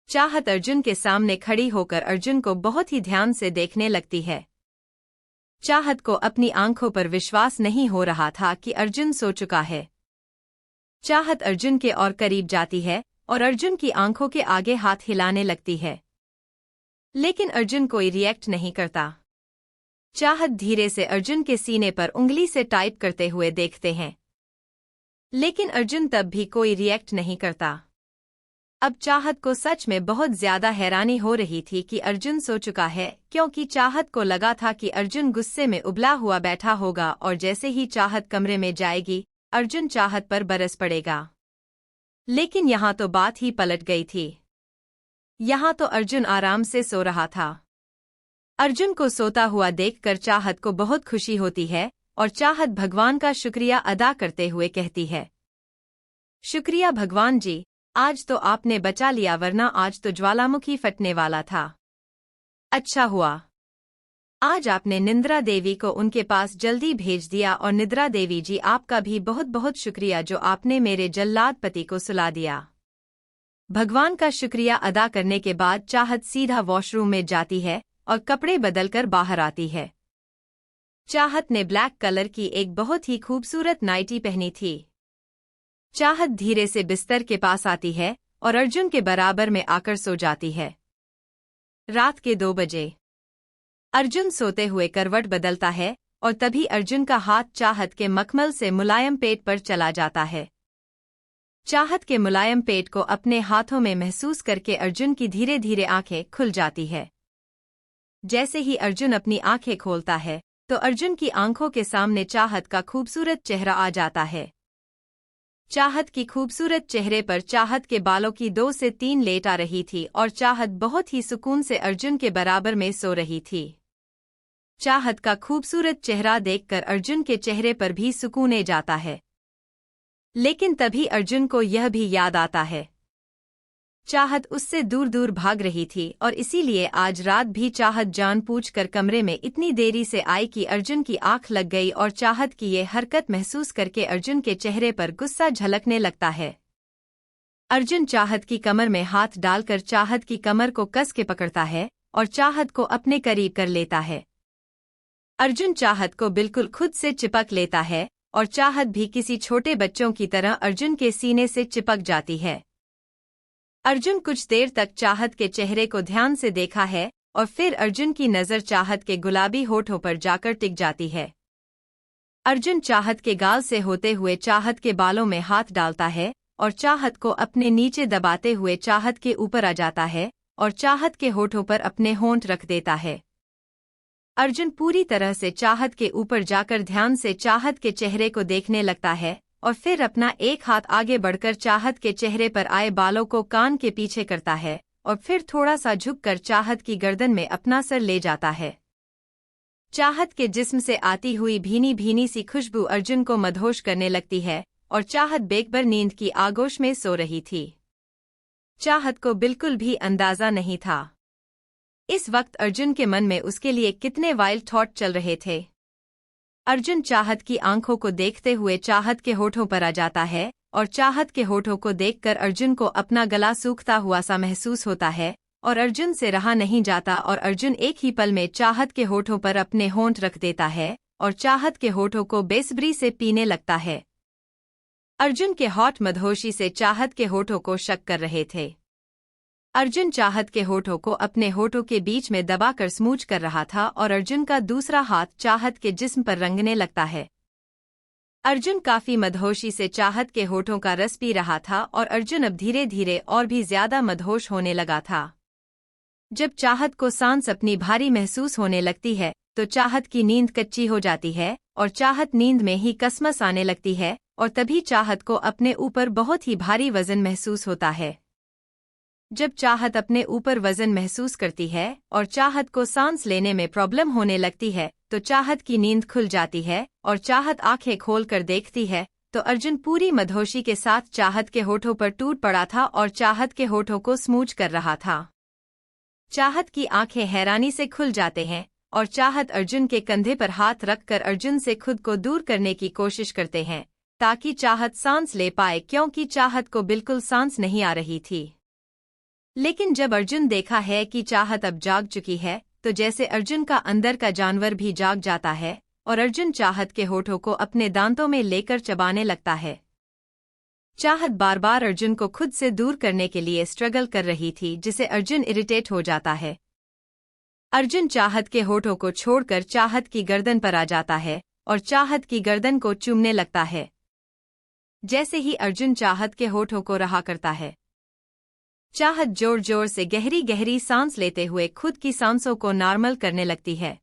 [SPEAKER 1] चाहत अर्जुन के सामने खड़ी होकर अर्जुन को बहुत ही ध्यान से देखने लगती है। चाहत को अपनी आंखों पर विश्वास नहीं हो रहा था कि अर्जुन सो चुका है। चाहत अर्जुन के और करीब जाती है और अर्जुन की आंखों के आगे हाथ हिलाने लगती है, लेकिन अर्जुन कोई रिएक्ट नहीं करता। चाहत धीरे से अर्जुन के सीने पर उंगली से टाइप करते हुए देखते हैं, लेकिन अर्जुन तब भी कोई रिएक्ट नहीं करता। अब चाहत को सच में बहुत ज्यादा हैरानी हो रही थी कि अर्जुन सो चुका है, क्योंकि चाहत को लगा था कि अर्जुन गुस्से में उबला हुआ बैठा होगा और जैसे ही चाहत कमरे में जाएगी अर्जुन चाहत पर बरस पड़ेगा। लेकिन यहाँ तो बात ही पलट गई थी। यहाँ तो अर्जुन आराम से सो रहा था। अर्जुन को सोता हुआ देखकर चाहत को बहुत खुशी होती है और चाहत भगवान का शुक्रिया अदा करते हुए कहती है, शुक्रिया भगवान जी, आज तो आपने बचा लिया, वरना आज तो ज्वालामुखी फटने वाला था। अच्छा हुआ आज आपने निद्रा देवी को उनके पास जल्दी भेज दिया, और निद्रा देवी जी आपका भी बहुत बहुत शुक्रिया जो आपने मेरे जल्लाद पति को सुला दिया। भगवान का शुक्रिया अदा करने के बाद चाहत सीधा वॉशरूम में जाती है और कपड़े बदलकर बाहर आती है। चाहत ने ब्लैक कलर की एक बहुत ही खूबसूरत नाइटी पहनी थी। चाहत धीरे से बिस्तर के पास आती है और अर्जुन के बराबर में आकर सो जाती है। रात के 2 बजे अर्जुन सोते हुए करवट बदलता है और तभी अर्जुन का हाथ चाहत के मखमल से मुलायम पेट पर चला जाता है। चाहत के मुलायम पेट को अपने हाथों में महसूस करके अर्जुन की धीरे धीरे आंखें खुल जाती है। जैसे ही अर्जुन अपनी आंखें खोलता है तो अर्जुन की आंखों के सामने चाहत का खूबसूरत चेहरा आ जाता है। चाहत की खूबसूरत चेहरे पर चाहत के बालों की 2 से 3 लेट आ रही थी और चाहत बहुत ही सुकून से अर्जुन के बराबर में सो रही थी। चाहत का खूबसूरत चेहरा देखकर अर्जुन के चेहरे पर भी सुकून जाता है। लेकिन तभी अर्जुन को यह भी याद आता है, चाहत उससे दूर दूर भाग रही थी और इसीलिए आज रात भी चाहत जानबूझकर कमरे में इतनी देरी से आई कि अर्जुन की आंख लग गई, और चाहत की ये हरकत महसूस करके अर्जुन के चेहरे पर गुस्सा झलकने लगता है। अर्जुन चाहत की कमर में हाथ डालकर चाहत की कमर को कस के पकड़ता है और चाहत को अपने करीब कर लेता है। अर्जुन चाहत को बिल्कुल खुद से चिपक लेता है और चाहत भी किसी छोटे बच्चों की तरह अर्जुन के सीने से चिपक जाती है। अर्जुन कुछ देर तक चाहत के चेहरे को ध्यान से देखा है और फिर अर्जुन की नज़र चाहत के गुलाबी होठों पर जाकर टिक जाती है। अर्जुन चाहत के गाल से होते हुए चाहत के बालों में हाथ डालता है और चाहत को अपने नीचे दबाते हुए चाहत के ऊपर आ जाता है और चाहत के होठों पर अपने होंठ रख देता है। अर्जुन पूरी तरह से चाहत के ऊपर जाकर ध्यान से चाहत के चेहरे को देखने लगता है और फिर अपना एक हाथ आगे बढ़कर चाहत के चेहरे पर आए बालों को कान के पीछे करता है और फिर थोड़ा सा झुककर चाहत की गर्दन में अपना सर ले जाता है। चाहत के जिस्म से आती हुई भीनी भीनी सी खुशबू अर्जुन को मदहोश करने लगती है और चाहत बेखबर नींद की आगोश में सो रही थी। चाहत को बिल्कुल भी अंदाजा नहीं था इस वक्त अर्जुन के मन में उसके लिए कितने वाइल्ड थॉट चल रहे थे। अर्जुन चाहत की आंखों को देखते हुए चाहत के होठों पर आ जाता है और चाहत के होठों को देखकर अर्जुन को अपना गला सूखता हुआ सा महसूस होता है और अर्जुन से रहा नहीं जाता और अर्जुन एक ही पल में चाहत के होठों पर अपने होंठ रख देता है और चाहत के होठों को बेसब्री से पीने लगता है। अर्जुन के होठ मदहोशी से चाहत के होठों को शक कर रहे थे। अर्जुन चाहत के होठों को अपने होठों के बीच में दबाकर स्मूच कर रहा था और अर्जुन का दूसरा हाथ चाहत के जिस्म पर रंगने लगता है। अर्जुन काफी मदहोशी से चाहत के होठों का रस पी रहा था और अर्जुन अब धीरे धीरे और भी ज्यादा मदहोश होने लगा था। जब चाहत को सांस अपनी भारी महसूस होने लगती है तो चाहत की नींद कच्ची हो जाती है और चाहत नींद में ही कसमस आने लगती है और तभी चाहत को अपने ऊपर बहुत ही भारी वजन महसूस होता है। जब चाहत अपने ऊपर वजन महसूस करती है और चाहत को सांस लेने में प्रॉब्लम होने लगती है तो चाहत की नींद खुल जाती है और चाहत आंखें खोलकर देखती है तो अर्जुन पूरी मदहोशी के साथ चाहत के होठों पर टूट पड़ा था और चाहत के होठों को स्मूच कर रहा था। चाहत की आंखें हैरानी से खुल जाते हैं और चाहत अर्जुन के कंधे पर हाथ रखकर अर्जुन से खुद को दूर करने की कोशिश करते हैं ताकि चाहत सांस ले पाए, क्योंकि चाहत को बिल्कुल सांस नहीं आ रही थी। लेकिन जब अर्जुन देखा है कि चाहत अब जाग चुकी है तो जैसे अर्जुन का अंदर का जानवर भी जाग जाता है और अर्जुन चाहत के होठों को अपने दांतों में लेकर चबाने लगता है। चाहत बार बार अर्जुन को खुद से दूर करने के लिए स्ट्रगल कर रही थी, जिसे अर्जुन इरिटेट हो जाता है। अर्जुन चाहत के होठों को छोड़कर चाहत की गर्दन पर आ जाता है और चाहत की गर्दन को चूमने लगता है। जैसे ही अर्जुन चाहत के होठों को रहा करता है, चाहत जोर जोर से गहरी गहरी सांस लेते हुए खुद की सांसों को नॉर्मल करने लगती है।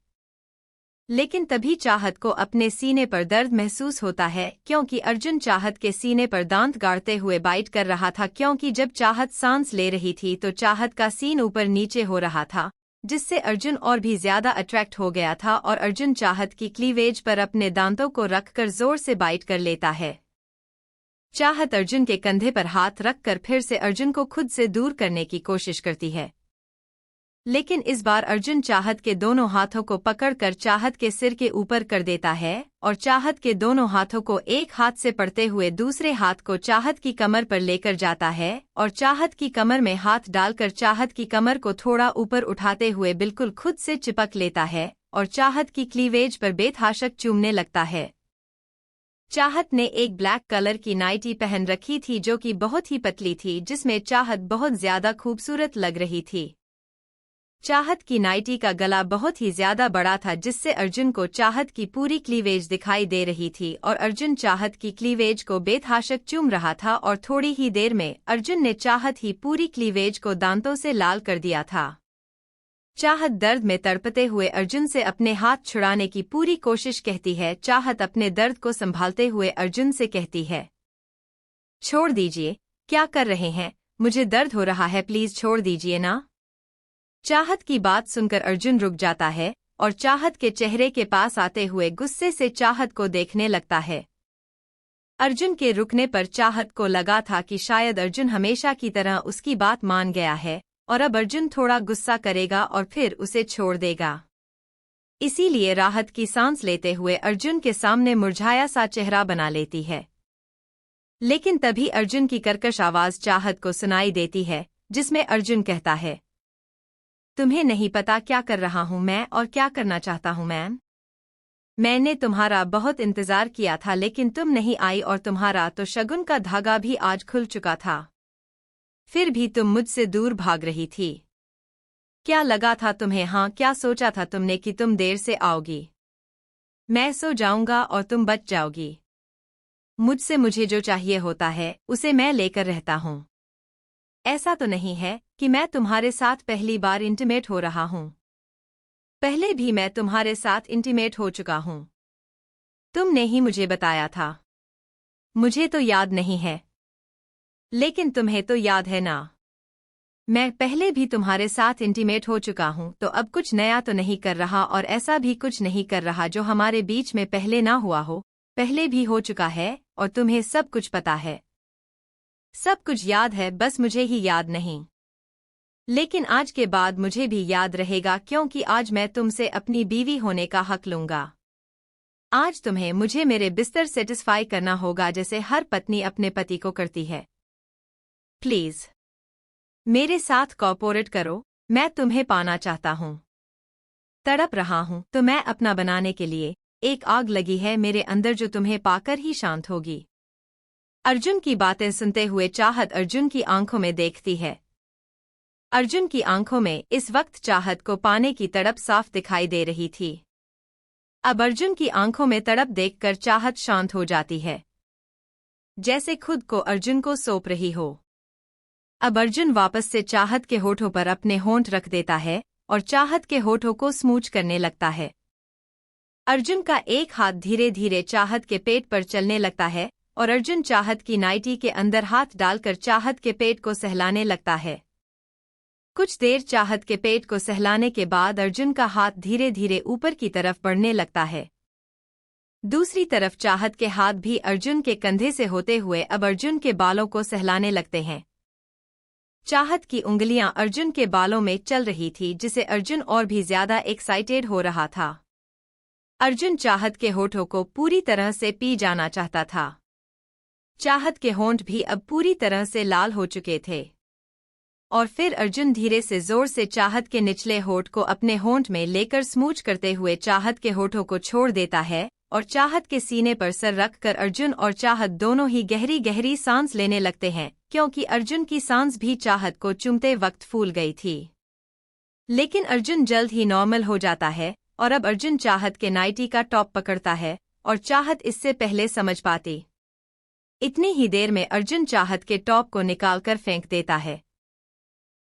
[SPEAKER 1] लेकिन तभी चाहत को अपने सीने पर दर्द महसूस होता है, क्योंकि अर्जुन चाहत के सीने पर दांत गाड़ते हुए बाइट कर रहा था। क्योंकि जब चाहत सांस ले रही थी तो चाहत का सीन ऊपर नीचे हो रहा था, जिससे अर्जुन और भी ज्यादा अट्रैक्ट हो गया था और अर्जुन चाहत की क्लीवेज पर अपने दांतों को रखकर जोर से बाइट कर लेता है। चाहत अर्जुन के कंधे पर हाथ रखकर फिर से अर्जुन को खुद से दूर करने की कोशिश करती है, लेकिन इस बार अर्जुन चाहत के दोनों हाथों को पकड़कर चाहत के सिर के ऊपर कर देता है और चाहत के दोनों हाथों को एक हाथ से पकड़ते हुए दूसरे हाथ को चाहत की कमर पर लेकर जाता है और चाहत की कमर में हाथ डालकर चाहत की कमर को थोड़ा ऊपर उठाते हुए बिल्कुल खुद से चिपक लेता है और चाहत की क्लीवेज पर बेतहाशक चूमने लगता है। चाहत ने एक ब्लैक कलर की नाइटी पहन रखी थी जो कि बहुत ही पतली थी, जिसमें चाहत बहुत ज्यादा खूबसूरत लग रही थी। चाहत की नाइटी का गला बहुत ही ज्यादा बड़ा था, जिससे अर्जुन को चाहत की पूरी क्लीवेज दिखाई दे रही थी और अर्जुन चाहत की क्लीवेज को बेतहाशक चूम रहा था और थोड़ी ही देर में अर्जुन ने चाहत ही पूरी क्लीवेज को दांतों से लाल कर दिया था। चाहत दर्द में तड़पते हुए अर्जुन से अपने हाथ छुड़ाने की पूरी कोशिश कहती है। चाहत अपने दर्द को संभालते हुए अर्जुन से कहती है, छोड़ दीजिए, क्या कर रहे हैं, मुझे दर्द हो रहा है, प्लीज छोड़ दीजिए ना। चाहत की बात सुनकर अर्जुन रुक जाता है और चाहत के चेहरे के पास आते हुए गुस्से से चाहत को देखने लगता है। अर्जुन के रुकने पर चाहत को लगा था कि शायद अर्जुन हमेशा की तरह उसकी बात मान गया है और अब अर्जुन थोड़ा गुस्सा करेगा और फिर उसे छोड़ देगा। इसीलिए राहत की सांस लेते हुए अर्जुन के सामने मुरझाया सा चेहरा बना लेती है। लेकिन तभी अर्जुन की कर्कश आवाज चाहत को सुनाई देती है, जिसमें अर्जुन कहता है, तुम्हें नहीं पता क्या कर रहा हूं मैं और क्या करना चाहता हूं मैं। मैंने तुम्हारा बहुत इंतजार किया था, लेकिन तुम नहीं आई और तुम्हारा तो शगुन का धागा भी आज खुल चुका था। फिर भी तुम मुझसे दूर भाग रही थी। क्या लगा था तुम्हें? हाँ, क्या सोचा था तुमने कि तुम देर से आओगी, मैं सो जाऊंगा और तुम बच जाओगी। मुझसे मुझे जो चाहिए होता है उसे मैं लेकर रहता हूं। ऐसा तो नहीं है कि मैं तुम्हारे साथ पहली बार इंटीमेट हो रहा हूं। पहले भी मैं तुम्हारे साथ इंटीमेट हो चुका हूं। तुमने ही मुझे बताया था। मुझे तो याद नहीं है, लेकिन तुम्हें तो याद है ना। मैं पहले भी तुम्हारे साथ इंटीमेट हो चुका हूं, तो अब कुछ नया तो नहीं कर रहा और ऐसा भी कुछ नहीं कर रहा जो हमारे बीच में पहले ना हुआ हो। पहले भी हो चुका है और तुम्हें सब कुछ पता है, सब कुछ याद है, बस मुझे ही याद नहीं। लेकिन आज के बाद मुझे भी याद रहेगा, क्योंकि आज मैं तुमसे अपनी बीवी होने का हक लूंगा। आज तुम्हें मुझे मेरे बिस्तर सेटिस्फाई करना होगा, जैसे हर पत्नी अपने पति को करती है। प्लीज मेरे साथ कोऑपरेट करो, मैं तुम्हें पाना चाहता हूँ। तड़प रहा हूँ तो मैं अपना बनाने के लिए एक आग लगी है मेरे अंदर, जो तुम्हें पाकर ही शांत होगी। अर्जुन की बातें सुनते हुए चाहत अर्जुन की आंखों में देखती है। अर्जुन की आंखों में इस वक्त चाहत को पाने की तड़प साफ दिखाई दे रही थी। अब अर्जुन की आंखों में तड़प देखकर चाहत शांत हो जाती है, जैसे खुद को अर्जुन को सौंप रही हो। अब अर्जुन वापस से चाहत के होठों पर अपने होंठ रख देता है और चाहत के होठों को स्मूच करने लगता है। अर्जुन का एक हाथ धीरे धीरे चाहत के पेट पर चलने लगता है और अर्जुन चाहत की नाइटी के अंदर हाथ डालकर चाहत के पेट को सहलाने लगता है। कुछ देर चाहत के पेट को सहलाने के बाद अर्जुन का हाथ धीरे धीरे ऊपर की तरफ बढ़ने लगता है। दूसरी तरफ चाहत के हाथ भी अर्जुन के कंधे से होते हुए अब अर्जुन के बालों को सहलाने लगते हैं। चाहत की उंगलियां अर्जुन के बालों में चल रही थी, जिसे अर्जुन और भी ज्यादा एक्साइटेड हो रहा था। अर्जुन चाहत के होठों को पूरी तरह से पी जाना चाहता था। चाहत के होंठ भी अब पूरी तरह से लाल हो चुके थे और फिर अर्जुन धीरे से जोर से चाहत के निचले होंठ को अपने होंठ में लेकर स्मूच करते हुए चाहत के होठों को छोड़ देता है और चाहत के सीने पर सर रखकर अर्जुन और चाहत दोनों ही गहरी गहरी सांस लेने लगते हैं, क्योंकि अर्जुन की सांस भी चाहत को चूमते वक्त फूल गई थी। लेकिन अर्जुन जल्द ही नॉर्मल हो जाता है और अब अर्जुन चाहत के नाइटी का टॉप पकड़ता है और चाहत इससे पहले समझ पाती। इतनी ही देर में अर्जुन चाहत के टॉप को निकालकर फेंक देता है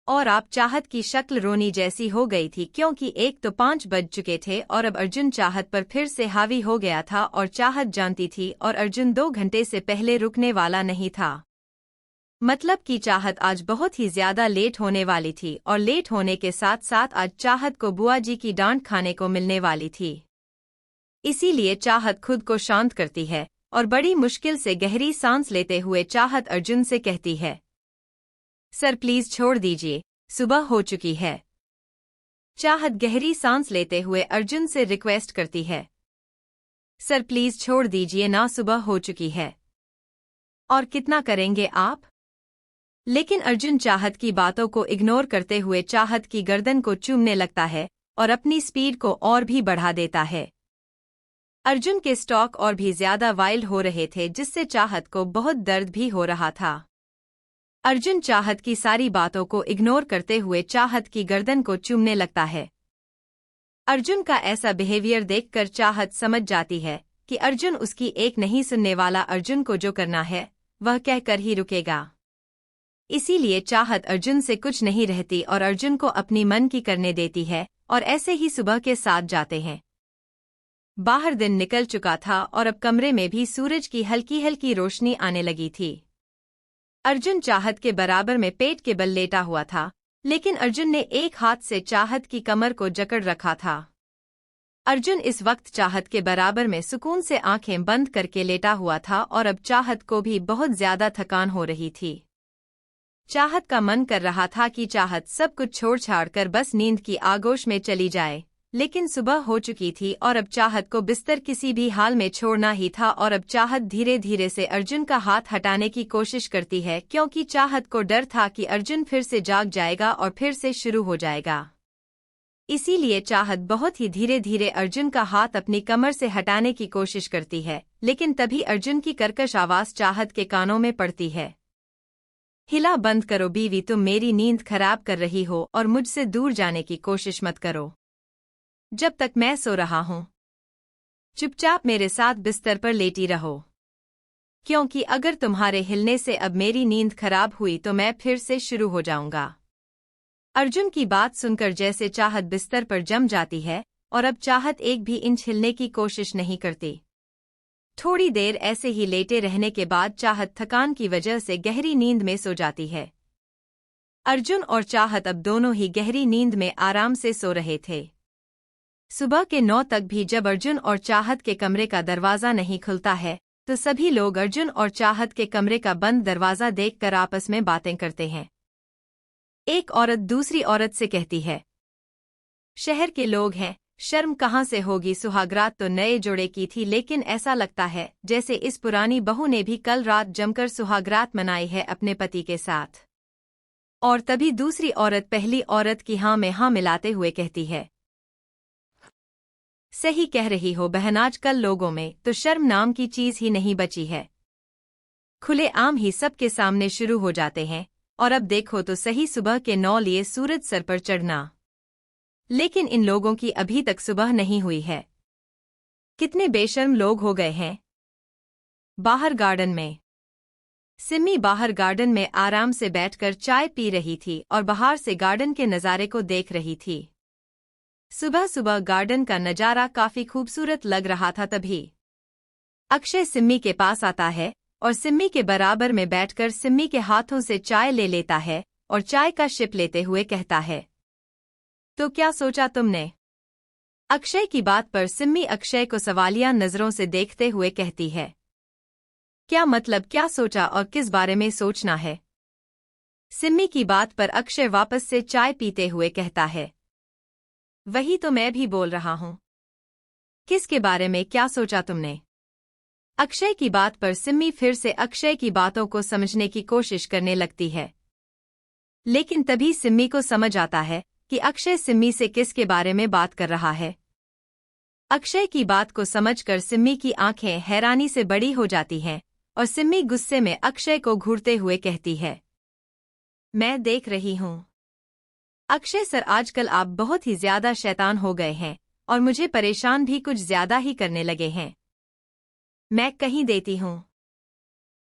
[SPEAKER 1] और आप चाहत की शक्ल रोनी जैसी हो गई थी, क्योंकि एक तो 5 बज चुके थे और अब अर्जुन चाहत पर फिर से हावी हो गया था और चाहत जानती थी और अर्जुन 2 घंटे से पहले रुकने वाला नहीं था। मतलब कि चाहत आज बहुत ही ज्यादा लेट होने वाली थी और लेट होने के साथ साथ आज चाहत को बुआ जी की डांट खाने को मिलने वाली थी। इसीलिए चाहत खुद को शांत करती है और बड़ी मुश्किल से गहरी सांस लेते हुए चाहत अर्जुन से कहती है, सर प्लीज छोड़ दीजिए, सुबह हो चुकी है। चाहत गहरी सांस लेते हुए अर्जुन से रिक्वेस्ट करती है, सर प्लीज छोड़ दीजिए ना, सुबह हो चुकी है। और कितना करेंगे आप? लेकिन अर्जुन चाहत की बातों को इग्नोर करते हुए चाहत की गर्दन को चूमने लगता है और अपनी स्पीड को और भी बढ़ा देता है। अर्जुन के स्टॉक और भी ज्यादा वाइल्ड हो रहे थे, जिससे चाहत को बहुत दर्द भी हो रहा था। अर्जुन चाहत की सारी बातों को इग्नोर करते हुए चाहत की गर्दन को चूमने लगता है। अर्जुन का ऐसा बिहेवियर देखकर चाहत समझ जाती है कि अर्जुन उसकी एक नहीं सुनने वाला, अर्जुन को जो करना है वह कहकर ही रुकेगा। इसीलिए चाहत अर्जुन से कुछ नहीं रहती और अर्जुन को अपनी मन की करने देती है और ऐसे ही सुबह के 7 जाते हैं। बाहर दिन निकल चुका था और अब कमरे में भी सूरज की हल्की हल्की रोशनी आने लगी थी। अर्जुन चाहत के बराबर में पेट के बल लेटा हुआ था, लेकिन अर्जुन ने एक हाथ से चाहत की कमर को जकड़ रखा था। अर्जुन इस वक्त चाहत के बराबर में सुकून से आंखें बंद करके लेटा हुआ था और अब चाहत को भी बहुत ज्यादा थकान हो रही थी। चाहत का मन कर रहा था कि चाहत सब कुछ छोड़ छाड़ कर बस नींद की आगोश में चली जाए, लेकिन सुबह हो चुकी थी और अब चाहत को बिस्तर किसी भी हाल में छोड़ना ही था। और अब चाहत धीरे धीरे से अर्जुन का हाथ हटाने की कोशिश करती है, क्योंकि चाहत को डर था कि अर्जुन फिर से जाग जाएगा और फिर से शुरू हो जाएगा। इसीलिए चाहत बहुत ही धीरे धीरे अर्जुन का हाथ अपनी कमर से हटाने की कोशिश करती है, लेकिन तभी अर्जुन की कर्कश आवाज चाहत के कानों में पड़ती है, हिला बंद करो बीवी, तुम मेरी नींद खराब कर रही हो और मुझसे दूर जाने की कोशिश मत करो जब तक मैं सो रहा हूं। चुपचाप मेरे साथ बिस्तर पर लेटी रहो, क्योंकि अगर तुम्हारे हिलने से अब मेरी नींद खराब हुई तो मैं फिर से शुरू हो जाऊंगा। अर्जुन की बात सुनकर जैसे चाहत बिस्तर पर जम जाती है और अब चाहत एक भी इंच हिलने की कोशिश नहीं करती। थोड़ी देर ऐसे ही लेटे रहने के बाद चाहत थकान की वजह से गहरी नींद में सो जाती है। अर्जुन और चाहत अब दोनों ही गहरी नींद में आराम से सो रहे थे। सुबह के 9 तक भी जब अर्जुन और चाहत के कमरे का दरवाजा नहीं खुलता है तो सभी लोग अर्जुन और चाहत के कमरे का बंद दरवाजा देखकर आपस में बातें करते हैं। एक औरत दूसरी औरत से कहती है, शहर के लोग हैं, शर्म कहाँ से होगी, सुहागरात तो नए जोड़े की थी, लेकिन ऐसा लगता है जैसे इस पुरानी बहू ने भी कल रात जमकर सुहागरात मनाई है अपने पति के साथ। और तभी दूसरी औरत पहली औरत की हाँ में हाँ मिलाते हुए कहती है, सही कह रही हो बहन, आजकल लोगों में तो शर्म नाम की चीज ही नहीं बची है। खुले आम ही सबके सामने शुरू हो जाते हैं और अब देखो तो सही सुबह के 9 लिए सूरज सर पर चढ़ना। लेकिन इन लोगों की अभी तक सुबह नहीं हुई है। कितने बेशर्म लोग हो गए हैं। बाहर गार्डन में सिमी बाहर गार्डन में आराम से बैठकर चाय पी रही थी और बाहर से गार्डन के नज़ारे को देख रही थी। सुबह सुबह गार्डन का नजारा काफी खूबसूरत लग रहा था। तभी अक्षय सिम्मी के पास आता है और सिम्मी के बराबर में बैठकर सिम्मी के हाथों से चाय ले लेता है और चाय का सिप लेते हुए कहता है, तो क्या सोचा तुमने? अक्षय की बात पर सिम्मी अक्षय को सवालिया नजरों से देखते हुए कहती है, क्या मतलब, क्या सोचा और किस बारे में सोचना है? सिम्मी की बात पर अक्षय वापस से चाय पीते हुए कहता है, वही तो मैं भी बोल रहा हूं। किसके बारे में क्या सोचा तुमने? अक्षय की बात पर सिम्मी फिर से अक्षय की बातों को समझने की कोशिश करने लगती है। लेकिन तभी सिम्मी को समझ आता है कि अक्षय सिम्मी से किसके बारे में बात कर रहा है। अक्षय की बात को समझकर सिम्मी की आंखें हैरानी से बड़ी हो जाती हैं और सिम्मी गुस्से में अक्षय को घूरते हुए कहती है, मैं देख रही हूँ। अक्षय सर, आजकल आप बहुत ही ज्यादा शैतान हो गए हैं और मुझे परेशान भी कुछ ज्यादा ही करने लगे हैं। मैं कहीं देती हूँ।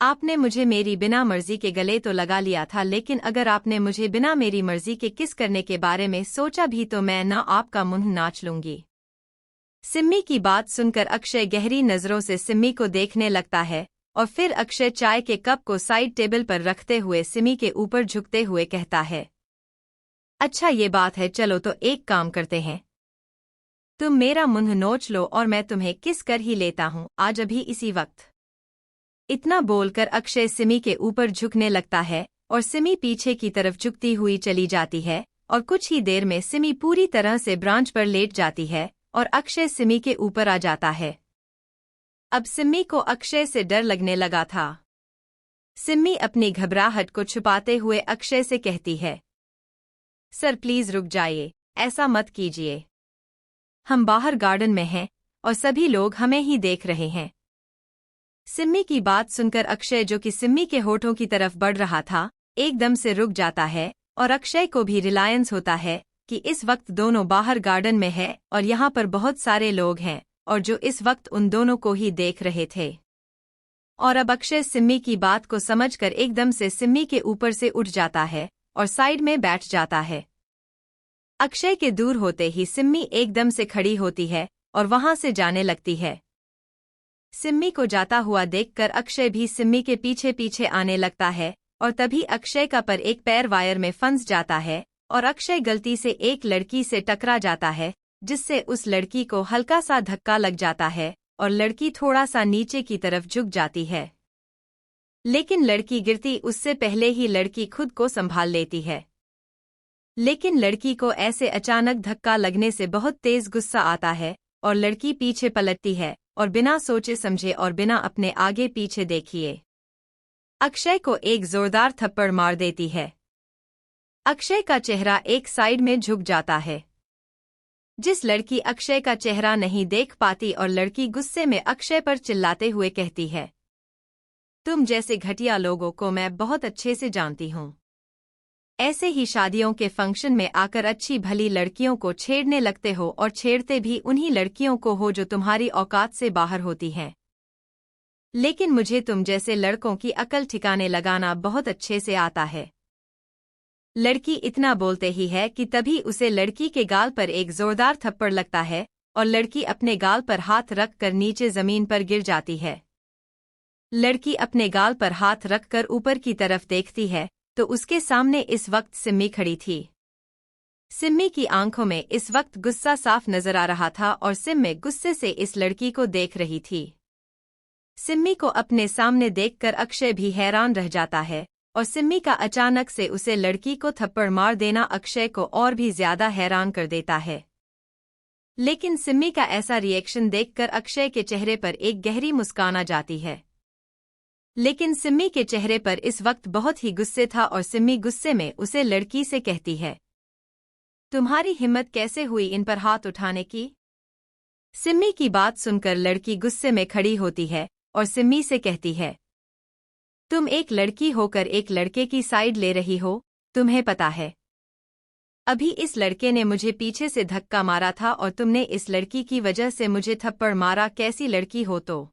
[SPEAKER 1] आपने मुझे मेरी बिना मर्जी के गले तो लगा लिया था, लेकिन अगर आपने मुझे बिना मेरी मर्जी के किस करने के बारे में सोचा भी तो मैं ना आपका मुंह नाच लूंगी। सिम्मी की बात सुनकर अक्षय गहरी नजरों से सिम्मी को देखने लगता है और फिर अक्षय चाय के कप को साइड टेबल पर रखते हुए सिम्मी के ऊपर झुकते हुए कहता है, अच्छा ये बात है, चलो तो एक काम करते हैं, तुम मेरा मुंह नोच लो और मैं तुम्हें किस कर ही लेता हूँ आज अभी इसी वक्त। इतना बोलकर अक्षय सिमी के ऊपर झुकने लगता है और सिमी पीछे की तरफ झुकती हुई चली जाती है और कुछ ही देर में सिमी पूरी तरह से ब्रांच पर लेट जाती है और अक्षय सिमी के ऊपर आ जाता है। अब सिम्मी को अक्षय से डर लगने लगा था। सिम्मी अपनी घबराहट को छुपाते हुए अक्षय से कहती है, सर प्लीज रुक जाइए, ऐसा मत कीजिए। हम बाहर गार्डन में हैं और सभी लोग हमें ही देख रहे हैं। सिम्मी की बात सुनकर अक्षय, जो कि सिम्मी के होठों की तरफ बढ़ रहा था, एकदम से रुक जाता है और अक्षय को भी रिलायंस होता है कि इस वक्त दोनों बाहर गार्डन में है और यहाँ पर बहुत सारे लोग हैं और जो इस वक्त उन दोनों को ही देख रहे थे। और अब अक्षय सिम्मी की बात को समझकर एकदम से सिम्मी के ऊपर से उठ जाता है और साइड में बैठ जाता है। अक्षय के दूर होते ही सिम्मी एकदम से खड़ी होती है और वहां से जाने लगती है। सिम्मी को जाता हुआ देखकर अक्षय भी सिम्मी के पीछे पीछे आने लगता है और तभी अक्षय का पर एक पैर वायर में फंस जाता है और अक्षय गलती से एक लड़की से टकरा जाता है, जिससे उस लड़की को हल्का सा धक्का लग जाता है और लड़की थोड़ा सा नीचे की तरफ झुक जाती है। लेकिन लड़की गिरती उससे पहले ही लड़की खुद को संभाल लेती है। लेकिन लड़की को ऐसे अचानक धक्का लगने से बहुत तेज गुस्सा आता है और लड़की पीछे पलटती है और बिना सोचे समझे और बिना अपने आगे पीछे देखिए अक्षय को एक जोरदार थप्पड़ मार देती है। अक्षय का चेहरा एक साइड में झुक जाता है। जिस लड़की अक्षय का चेहरा नहीं देख पाती और लड़की गुस्से में अक्षय पर चिल्लाते हुए कहती है, तुम जैसे घटिया लोगों को मैं बहुत अच्छे से जानती हूँ। ऐसे ही शादियों के फंक्शन में आकर अच्छी भली लड़कियों को छेड़ने लगते हो और छेड़ते भी उन्हीं लड़कियों को हो जो तुम्हारी औकात से बाहर होती हैं। लेकिन मुझे तुम जैसे लड़कों की अकल ठिकाने लगाना बहुत अच्छे से आता है। लड़की इतना बोलते ही है कि तभी उसे लड़की के गाल पर एक जोरदार थप्पड़ लगता है और लड़की अपने गाल पर हाथ रख कर नीचे जमीन पर गिर जाती है। लड़की अपने गाल पर हाथ रखकर ऊपर की तरफ देखती है तो उसके सामने इस वक्त सिम्मी खड़ी थी। सिम्मी की आंखों में इस वक्त गुस्सा साफ नजर आ रहा था और सिम्मी गुस्से से इस लड़की को देख रही थी। सिम्मी को अपने सामने देखकर अक्षय भी हैरान रह जाता है और सिम्मी का अचानक से उसे लड़की को थप्पड़ मार देना अक्षय को और भी ज्यादा हैरान कर देता है। लेकिन सिम्मी का ऐसा रिएक्शन देखकर अक्षय के चेहरे पर एक गहरी मुस्कान आ जाती है। लेकिन सिम्मी के चेहरे पर इस वक्त बहुत ही गुस्से था और सिम्मी गुस्से में उसे लड़की से कहती है, तुम्हारी हिम्मत कैसे हुई इन पर हाथ उठाने की? सिम्मी की बात सुनकर लड़की गुस्से में खड़ी होती है और सिम्मी से कहती है, तुम एक लड़की होकर एक लड़के की साइड ले रही हो, तुम्हें पता है अभी इस लड़के ने मुझे पीछे से धक्का मारा था और तुमने इस लड़की की वजह से मुझे थप्पड़ मारा, कैसी लड़की हो तो?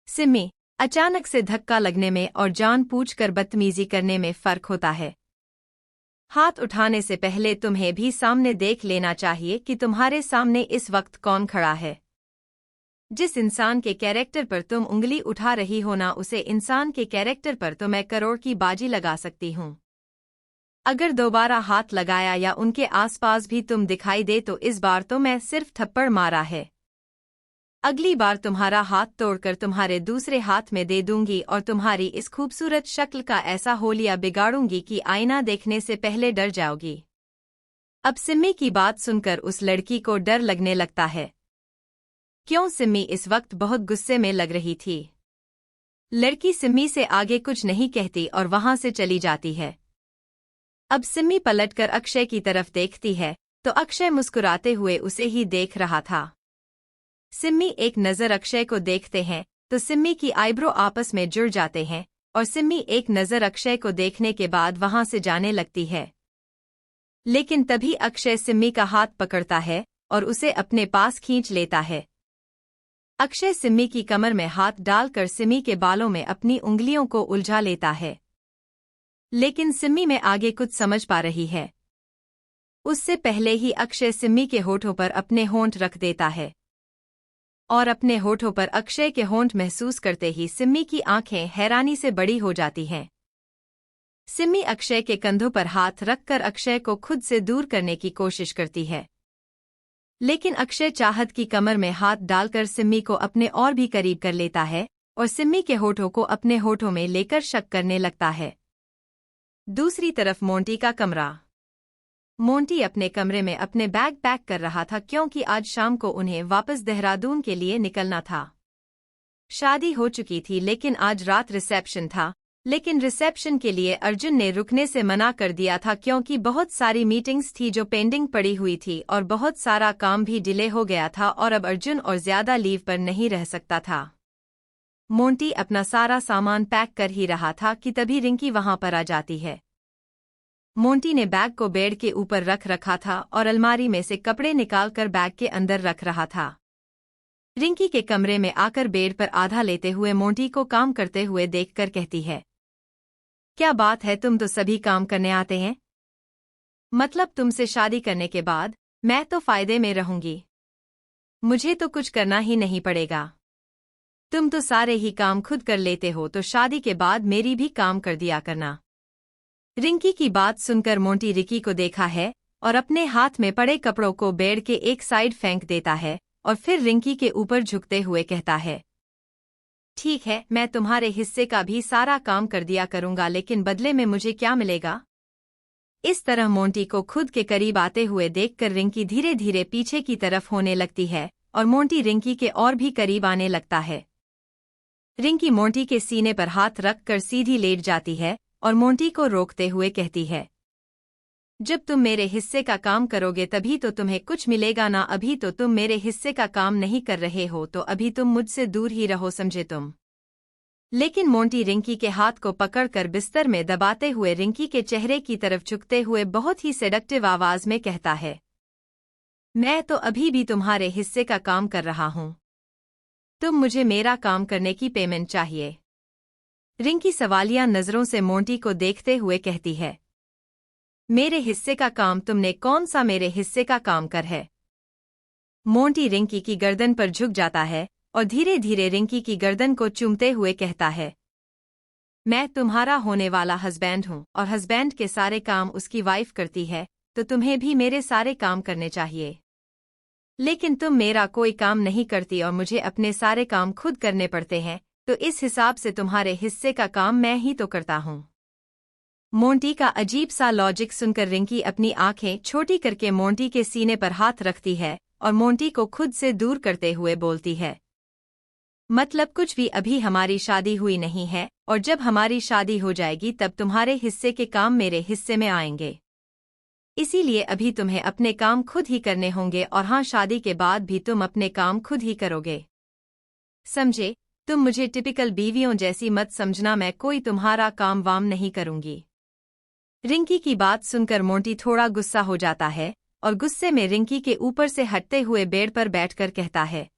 [SPEAKER 1] सिम्मी, अचानक से धक्का लगने में और जानबूझकर बदतमीजी करने में फर्क होता है। हाथ उठाने से पहले तुम्हें भी सामने देख लेना चाहिए कि तुम्हारे सामने इस वक्त कौन खड़ा है। जिस इंसान के कैरेक्टर पर तुम उंगली उठा रही हो ना, उसे इंसान के कैरेक्टर पर तो मैं करोड़ की बाजी लगा सकती हूँ। अगर दोबारा हाथ लगाया या उनके आसपास भी तुम दिखाई दे तो इस बार तो मैं सिर्फ थप्पड़ मारा है, अगली बार तुम्हारा हाथ तोड़कर तुम्हारे दूसरे हाथ में दे दूंगी और तुम्हारी इस खूबसूरत शक्ल का ऐसा होलिया बिगाड़ूंगी कि आईना देखने से पहले डर जाओगी। अब सिम्मी की बात सुनकर उस लड़की को डर लगने लगता है। क्यों सिम्मी इस वक्त बहुत गुस्से में लग रही थी। लड़की सिम्मी से आगे कुछ नहीं कहती और वहां से चली जाती है। अब सिम्मी पलटकर अक्षय की तरफ देखती है तो अक्षय मुस्कुराते हुए उसे ही देख रहा था। सिम्मी एक नज़र अक्षय को देखते हैं तो सिम्मी की आईब्रो आपस में जुड़ जाते हैं और सिम्मी एक नज़र अक्षय को देखने के बाद वहां से जाने लगती है। लेकिन तभी अक्षय सिम्मी का हाथ पकड़ता है और उसे अपने पास खींच लेता है। अक्षय सिम्मी की कमर में हाथ डालकर सिम्मी के बालों में अपनी उंगलियों को उलझा लेता है। लेकिन सिम्मी में आगे कुछ समझ पा रही है। उससे पहले ही अक्षय सिम्मी के होठों पर अपने होंठ रख देता है और अपने होठों पर अक्षय के होंठ महसूस करते ही सिम्मी की आंखें हैरानी से बड़ी हो जाती हैं। सिम्मी अक्षय के कंधों पर हाथ रखकर अक्षय को खुद से दूर करने की कोशिश करती है। लेकिन अक्षय चाहत की कमर में हाथ डालकर सिम्मी को अपने और भी करीब कर लेता है और सिम्मी के होठों को अपने होठों में लेकर शक करने लगता है। दूसरी तरफ मोंटी का कमरा। मोंटी अपने कमरे में अपने बैग पैक कर रहा था क्योंकि आज शाम को उन्हें वापस देहरादून के लिए निकलना था। शादी हो चुकी थी लेकिन आज रात रिसेप्शन था, लेकिन रिसेप्शन के लिए अर्जुन ने रुकने से मना कर दिया था क्योंकि बहुत सारी मीटिंग्स थी जो पेंडिंग पड़ी हुई थी और बहुत सारा काम भी डिले हो गया था और अब अर्जुन और ज्यादा लीव पर नहीं रह सकता था। मोंटी अपना सारा सामान पैक कर ही रहा था कि तभी रिंकी वहां पर आ जाती है। मोंटी ने बैग को बेड के ऊपर रख रखा था और अलमारी में से कपड़े निकालकर बैग के अंदर रख रहा था। रिंकी के कमरे में आकर बेड पर आधा लेते हुए मोंटी को काम करते हुए देखकर कहती है, क्या बात है, तुम तो सभी काम करने आते हैं? मतलब तुमसे शादी करने के बाद मैं तो फायदे में रहूंगी, मुझे तो कुछ करना ही नहीं पड़ेगा। तुम तो सारे ही काम खुद कर लेते हो तो शादी के बाद मेरी भी काम कर दिया करना। रिंकी की बात सुनकर मोंटी रिकी को देखा है और अपने हाथ में पड़े कपड़ों को बेड के एक साइड फेंक देता है और फिर रिंकी के ऊपर झुकते हुए कहता है, ठीक है, मैं तुम्हारे हिस्से का भी सारा काम कर दिया करूंगा, लेकिन बदले में मुझे क्या मिलेगा? इस तरह मोंटी को खुद के करीब आते हुए देखकर रिंकी धीरे धीरे पीछे की तरफ होने लगती है और मोंटी रिंकी के और भी करीब आने लगता है। रिंकी मोंटी के सीने पर हाथ रखकर सीधी लेट जाती है और मोंटी को रोकते हुए कहती है, जब तुम मेरे हिस्से का काम करोगे तभी तो तुम्हें कुछ मिलेगा ना, अभी तो तुम मेरे हिस्से का काम नहीं कर रहे हो तो अभी तुम मुझसे दूर ही रहो, समझे तुम? लेकिन मोंटी रिंकी के हाथ को पकड़कर बिस्तर में दबाते हुए रिंकी के चेहरे की तरफ झुकते हुए बहुत ही सेडक्टिव आवाज में कहता है, मैं तो अभी भी तुम्हारे हिस्से का काम कर रहा हूं, तुम मुझे मेरा काम करने की पेमेंट चाहिए। रिंकी सवालिया नजरों से मोंटी को देखते हुए कहती है, मेरे हिस्से का काम तुमने कौन सा मेरे हिस्से का काम कर है? मोंटी रिंकी की गर्दन पर झुक जाता है और धीरे धीरे रिंकी की गर्दन को चूमते हुए कहता है, मैं तुम्हारा होने वाला हस्बैंड हूं और हस्बैंड के सारे काम उसकी वाइफ करती है तो तुम्हें भी मेरे सारे काम करने चाहिए। लेकिन तुम मेरा कोई काम नहीं करती और मुझे अपने सारे काम खुद करने पड़ते हैं, तो इस हिसाब से तुम्हारे हिस्से का काम मैं ही तो करता हूं। मोंटी का अजीब सा लॉजिक सुनकर रिंकी अपनी आंखें छोटी करके मोंटी के सीने पर हाथ रखती है और मोंटी को खुद से दूर करते हुए बोलती है, मतलब कुछ भी, अभी हमारी शादी हुई नहीं है और जब हमारी शादी हो जाएगी तब तुम्हारे हिस्से के काम मेरे हिस्से में आएंगे, इसीलिए अभी तुम्हें अपने काम खुद ही करने होंगे और हाँ, शादी के बाद भी तुम अपने काम खुद ही करोगे, समझे? तुम मुझे टिपिकल बीवियों जैसी मत समझना, मैं कोई तुम्हारा काम वाम नहीं करूंगी। रिंकी की बात सुनकर मोंटी थोड़ा गुस्सा हो जाता है और गुस्से में रिंकी के ऊपर से हटते हुए बेड पर बैठकर कहता है,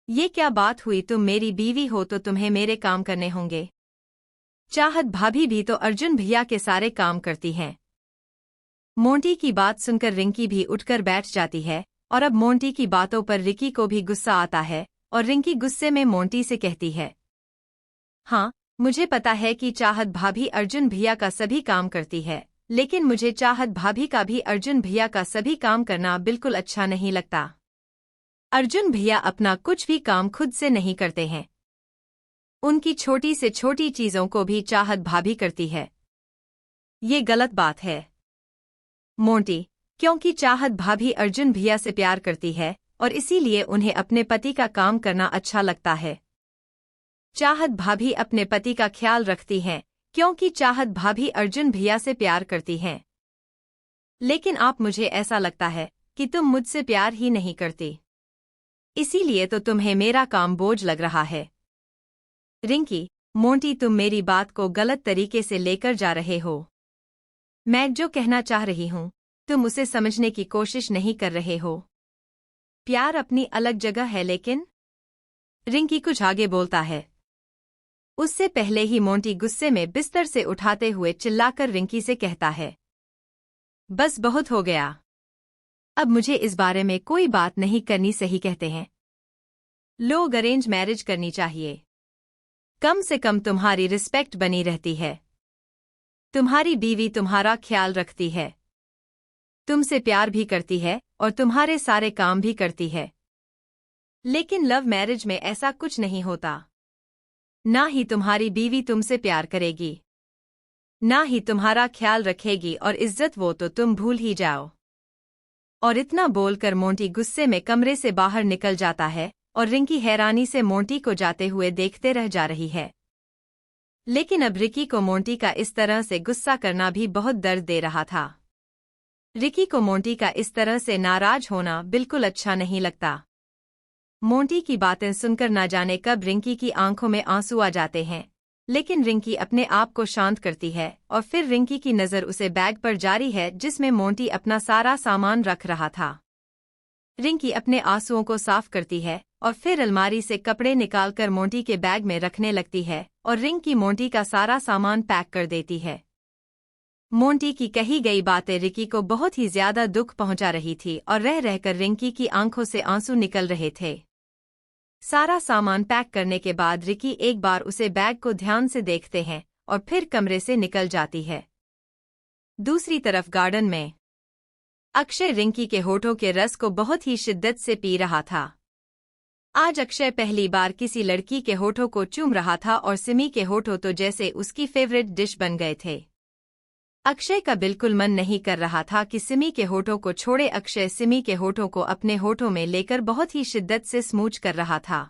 [SPEAKER 1] ये क्या बात हुई, तुम मेरी बीवी हो तो तुम्हें मेरे काम करने होंगे। चाहत भाभी भी तो अर्जुन भैया के सारे काम करती हैं। मोंटी की बात सुनकर रिंकी भी उठकर बैठ जाती है और अब मोंटी की बातों पर रिंकी को भी गुस्सा आता है और रिंकी गुस्से में मोंटी से कहती है, हाँ, मुझे पता है कि चाहत भाभी अर्जुन भैया का सभी काम करती है, लेकिन मुझे चाहत भाभी का भी अर्जुन भैया का सभी काम करना बिल्कुल अच्छा नहीं लगता। अर्जुन भैया अपना कुछ भी काम खुद से नहीं करते हैं, उनकी छोटी से छोटी चीजों को भी चाहत भाभी करती है। ये गलत बात है मोंटी, क्योंकि चाहत भाभी अर्जुन भैया से प्यार करती है और इसीलिए उन्हें अपने पति का काम करना अच्छा लगता है। चाहत भाभी अपने पति का ख्याल रखती हैं, क्योंकि चाहत भाभी अर्जुन भैया से प्यार करती हैं। लेकिन आप, मुझे ऐसा लगता है कि तुम मुझसे प्यार ही नहीं करती, इसीलिए तो तुम्हें मेरा काम बोझ लग रहा है। रिंकी, मोंटी, तुम मेरी बात को गलत तरीके से लेकर जा रहे हो। मैं जो कहना चाह रही हूँ, तुम उसे समझने की कोशिश नहीं कर रहे हो। प्यार अपनी अलग जगह है, लेकिन रिंकी कुछ आगे बोलता है। उससे पहले ही मोंटी गुस्से में बिस्तर से उठाते हुए चिल्लाकर रिंकी से कहता है, बस बहुत हो गया। अब मुझे इस बारे में कोई बात नहीं करनी, सही कहते हैं लोग, अरेंज मैरिज करनी चाहिए। कम से कम तुम्हारी रिस्पेक्ट बनी रहती है। तुम्हारी बीवी तुम्हारा ख्याल रखती है, तुमसे प्यार भी करती है और तुम्हारे सारे काम भी करती है। लेकिन लव मैरिज में ऐसा कुछ नहीं होता। ना ही तुम्हारी बीवी तुमसे प्यार करेगी, ना ही तुम्हारा ख्याल रखेगी, और इज्जत वो तो तुम भूल ही जाओ। और इतना बोलकर मोंटी गुस्से में कमरे से बाहर निकल जाता है और रिंकी हैरानी से मोंटी को जाते हुए देखते रह जा रही है। लेकिन अब रिकी को मोंटी का इस तरह से गुस्सा करना भी बहुत दर्द दे रहा था। रिकी को मोंटी का इस तरह से नाराज होना बिल्कुल अच्छा नहीं लगता। मोंटी की बातें सुनकर ना जाने कब रिंकी की आंखों में आंसू आ जाते हैं, लेकिन रिंकी अपने आप को शांत करती है और फिर रिंकी की नज़र उसे बैग पर जारी है जिसमें मोंटी अपना सारा सामान रख रहा था। रिंकी अपने आंसुओं को साफ करती है और फिर अलमारी से कपड़े निकालकर मोंटी के बैग में रखने लगती है और रिंकी मोंटी का सारा सामान पैक कर देती है। मोंटी की कही गई बातें रिकी को बहुत ही ज्यादा दुख पहुंचा रही थी और रह रहकर रिंकी की आंखों से आंसू निकल रहे थे। सारा सामान पैक करने के बाद रिकी एक बार उसे बैग को ध्यान से देखते हैं और फिर कमरे से निकल जाती है। दूसरी तरफ गार्डन में अक्षय रिंकी के होठों के रस को बहुत ही शिद्दत से पी रहा था। आज अक्षय पहली बार किसी लड़की के होठों को चूम रहा था और सिमी के होठों तो जैसे उसकी फेवरेट डिश बन गए थे। अक्षय का बिल्कुल मन नहीं कर रहा था कि सिमी के होठों को छोड़े। अक्षय सिमी के होठों को अपने होठों में लेकर बहुत ही शिद्दत से स्मूच कर रहा था।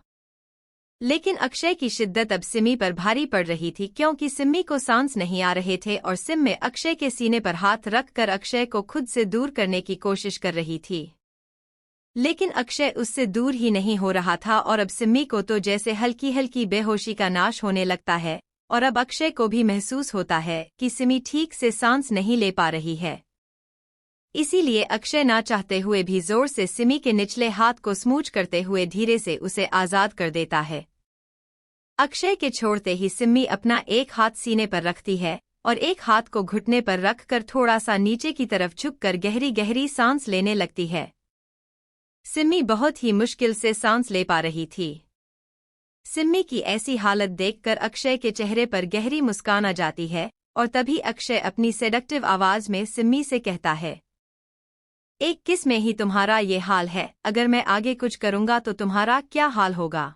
[SPEAKER 1] लेकिन अक्षय की शिद्दत अब सिमी पर भारी पड़ रही थी, क्योंकि सिमी को सांस नहीं आ रहे थे और सिम में अक्षय के सीने पर हाथ रखकर अक्षय को खुद से दूर करने की कोशिश कर रही थी। लेकिन अक्षय उससे दूर ही नहीं हो रहा था और अब सिमी को तो जैसे हल्की हल्की बेहोशी का नाश होने लगता है और अब अक्षय को भी महसूस होता है कि सिमी ठीक से सांस नहीं ले पा रही है। इसीलिए अक्षय ना चाहते हुए भी जोर से सिमी के निचले हाथ को स्मूच करते हुए धीरे से उसे आजाद कर देता है। अक्षय के छोड़ते ही सिमी अपना एक हाथ सीने पर रखती है और एक हाथ को घुटने पर रखकर थोड़ा सा नीचे की तरफ झुककर गहरी गहरी सांस लेने लगती है। सिमी बहुत ही मुश्किल से सांस ले पा रही थी। सिमी की ऐसी हालत देखकर अक्षय के चेहरे पर गहरी मुस्कान आ जाती है और तभी अक्षय अपनी सेडक्टिव आवाज में सिमी से कहता है, एक किस में ही तुम्हारा ये हाल है, अगर मैं आगे कुछ करूंगा तो तुम्हारा क्या हाल होगा।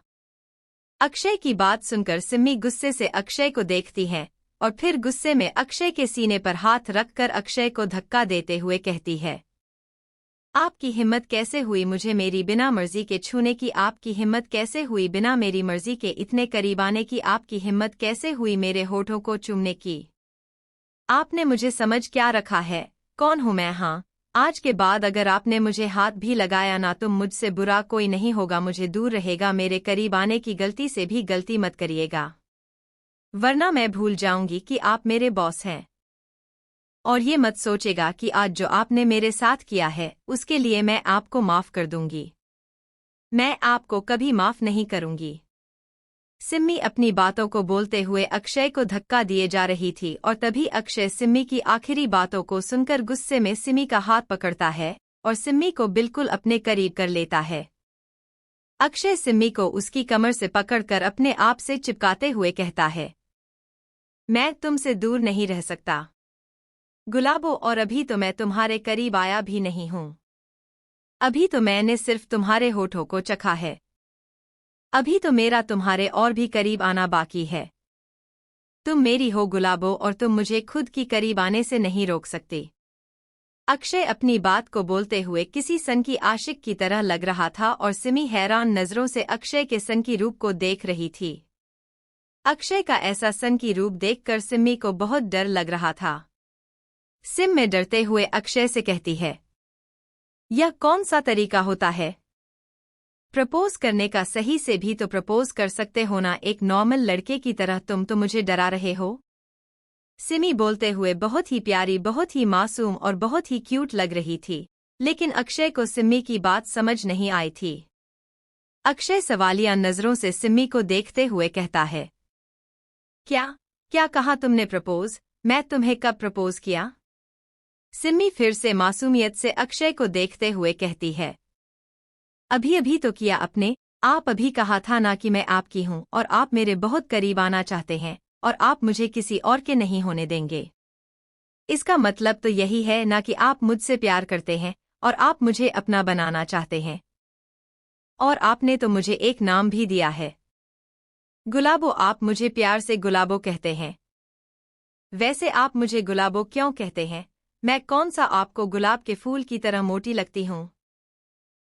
[SPEAKER 1] अक्षय की बात सुनकर सिमी गुस्से से अक्षय को देखती है और फिर गुस्से में अक्षय के सीने पर हाथ रखकर अक्षय को धक्का देते हुए कहती है, आपकी हिम्मत कैसे हुई मुझे मेरी बिना मर्जी के छूने की, आपकी हिम्मत कैसे हुई बिना मेरी मर्जी के इतने करीब आने की, आपकी हिम्मत कैसे हुई मेरे होठों को चूमने की। आपने मुझे समझ क्या रखा है, कौन हूं मैं। हाँ, आज के बाद अगर आपने मुझे हाथ भी लगाया ना, तुम मुझसे बुरा कोई नहीं होगा, मुझे दूर रहेगा, मेरे करीब आने की गलती से भी गलती मत करिएगा, वरना मैं भूल जाऊंगी कि आप मेरे बॉस हैं। और ये मत सोचेगा कि आज जो आपने मेरे साथ किया है उसके लिए मैं आपको माफ कर दूंगी, मैं आपको कभी माफ नहीं करूंगी। सिमी अपनी बातों को बोलते हुए अक्षय को धक्का दिए जा रही थी और तभी अक्षय सिमी की आखिरी बातों को सुनकर गुस्से में सिमी का हाथ पकड़ता है और सिमी को बिल्कुल अपने करीब कर लेता है। अक्षय सिमी को उसकी कमर से पकड़कर अपने आप से चिपकाते हुए कहता है, मैं तुमसे दूर नहीं रह सकता गुलाबो, और अभी तो मैं तुम्हारे करीब आया भी नहीं हूं। अभी तो मैंने सिर्फ तुम्हारे होठों को चखा है, अभी तो मेरा तुम्हारे और भी करीब आना बाकी है। तुम मेरी हो गुलाबो और तुम मुझे खुद की करीब आने से नहीं रोक सकती। अक्षय अपनी बात को बोलते हुए किसी सन की आशिक की तरह लग रहा था और सिमी हैरान नजरों से अक्षय के सन की रूप को देख रही थी। अक्षय का ऐसा सनकी रूप देखकर सिम्मी को बहुत डर लग रहा था। सिम्मी डरते हुए अक्षय से कहती है, यह कौन सा तरीका होता है? प्रपोज करने का सही से भी तो प्रपोज कर सकते हो ना, एक नॉर्मल लड़के की तरह। तुम तो मुझे डरा रहे हो। सिमी बोलते हुए बहुत ही प्यारी, बहुत ही मासूम और बहुत ही क्यूट लग रही थी, लेकिन अक्षय को सिम्मी की बात समझ नहीं आई थी। अक्षय सवालिया नजरों से सिम्मी को देखते हुए कहता है, क्या कहा तुमने प्रपोज? मैं तुम्हें कब प्रपोज किया? सिम्मी फिर से मासूमियत से अक्षय को देखते हुए कहती है, अभी तो किया आपने। आप अभी कहा था ना कि मैं आपकी हूं और आप मेरे बहुत करीब आना चाहते हैं और आप मुझे किसी और के नहीं होने देंगे। इसका मतलब तो यही है ना कि आप मुझसे प्यार करते हैं और आप मुझे अपना बनाना चाहते हैं। और आपने तो मुझे एक नाम भी दिया है, गुलाबो। आप मुझे प्यार से गुलाबो कहते हैं। वैसे आप मुझे गुलाबो क्यों कहते हैं? मैं कौन सा आपको गुलाब के फूल की तरह मोटी लगती हूं?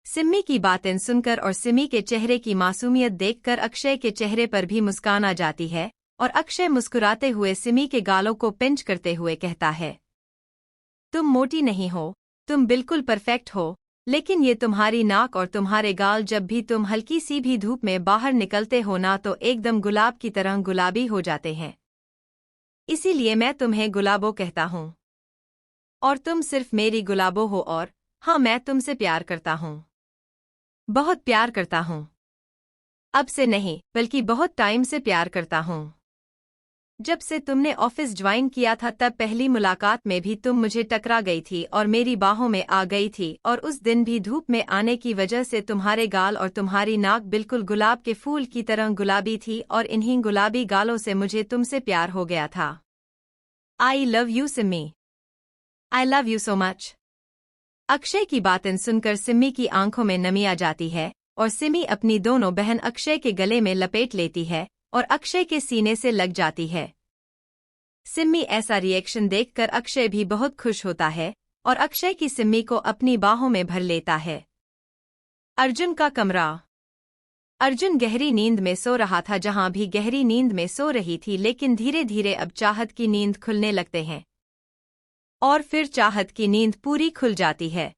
[SPEAKER 1] सिम्मी की बातें सुनकर और सिमी के चेहरे की मासूमियत देखकर अक्षय के चेहरे पर भी मुस्कान आ जाती है और अक्षय मुस्कुराते हुए सिमी के गालों को पिंच करते हुए कहता है, तुम मोटी नहीं हो, तुम बिल्कुल परफेक्ट हो, लेकिन ये तुम्हारी नाक और तुम्हारे गाल, जब भी तुम हल्की सी भी धूप में बाहर निकलते हो ना तो एकदम गुलाब की तरह गुलाबी हो जाते हैं। इसीलिए मैं तुम्हें गुलाबो कहता हूँ। और तुम सिर्फ मेरी गुलाबो हो। और हाँ, मैं तुमसे प्यार करता हूँ, बहुत प्यार करता हूँ। अब से नहीं बल्कि बहुत टाइम से प्यार करता हूँ। जब से तुमने ऑफिस ज्वाइन किया था तब पहली मुलाकात में भी तुम मुझे टकरा गई थी और मेरी बाहों में आ गई थी, और उस दिन भी धूप में आने की वजह से तुम्हारे गाल और तुम्हारी नाक बिल्कुल गुलाब के फूल की तरह गुलाबी थी और इन्हीं गुलाबी गालों से मुझे तुमसे प्यार हो गया था। I love you Simmi, I love you so much. Akshay की बातें सुनकर सिम्मी की आंखों में नमी आ जाती है और सिमी अपनी दोनों बहन अक्षय के गले में लपेट लेती है और अक्षय के सीने से लग जाती है। सिम्मी ऐसा रिएक्शन देखकर अक्षय भी बहुत खुश होता है और अक्षय की सिम्मी को अपनी बाहों में भर लेता है। अर्जुन का कमरा। अर्जुन गहरी नींद में सो रहा था। जहां भी गहरी नींद में सो रही थी, लेकिन धीरे धीरे अब चाहत की नींद खुलने लगते हैं और फिर चाहत की नींद पूरी खुल जाती है।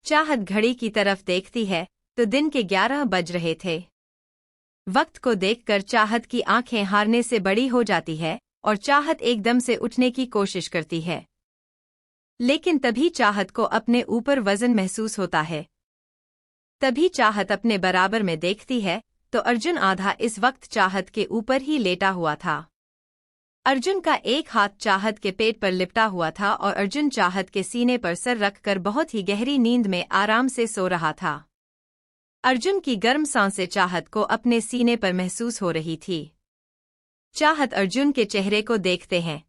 [SPEAKER 1] चाहत घड़ी की तरफ देखती है तो दिन के 11 बज रहे थे। वक्त को देखकर चाहत की आंखें हारने से बड़ी हो जाती है और चाहत एकदम से उठने की कोशिश करती है, लेकिन तभी चाहत को अपने ऊपर वजन महसूस होता है। तभी चाहत अपने बराबर में देखती है तो अर्जुन आधा इस वक्त चाहत के ऊपर ही लेटा हुआ था। अर्जुन का एक हाथ चाहत के पेट पर लिपटा हुआ था और अर्जुन चाहत के सीने पर सर रखकर बहुत ही गहरी नींद में आराम से सो रहा था। अर्जुन की गर्म सांसें चाहत को अपने सीने पर महसूस हो रही थी। चाहत अर्जुन के चेहरे को देखते हैं।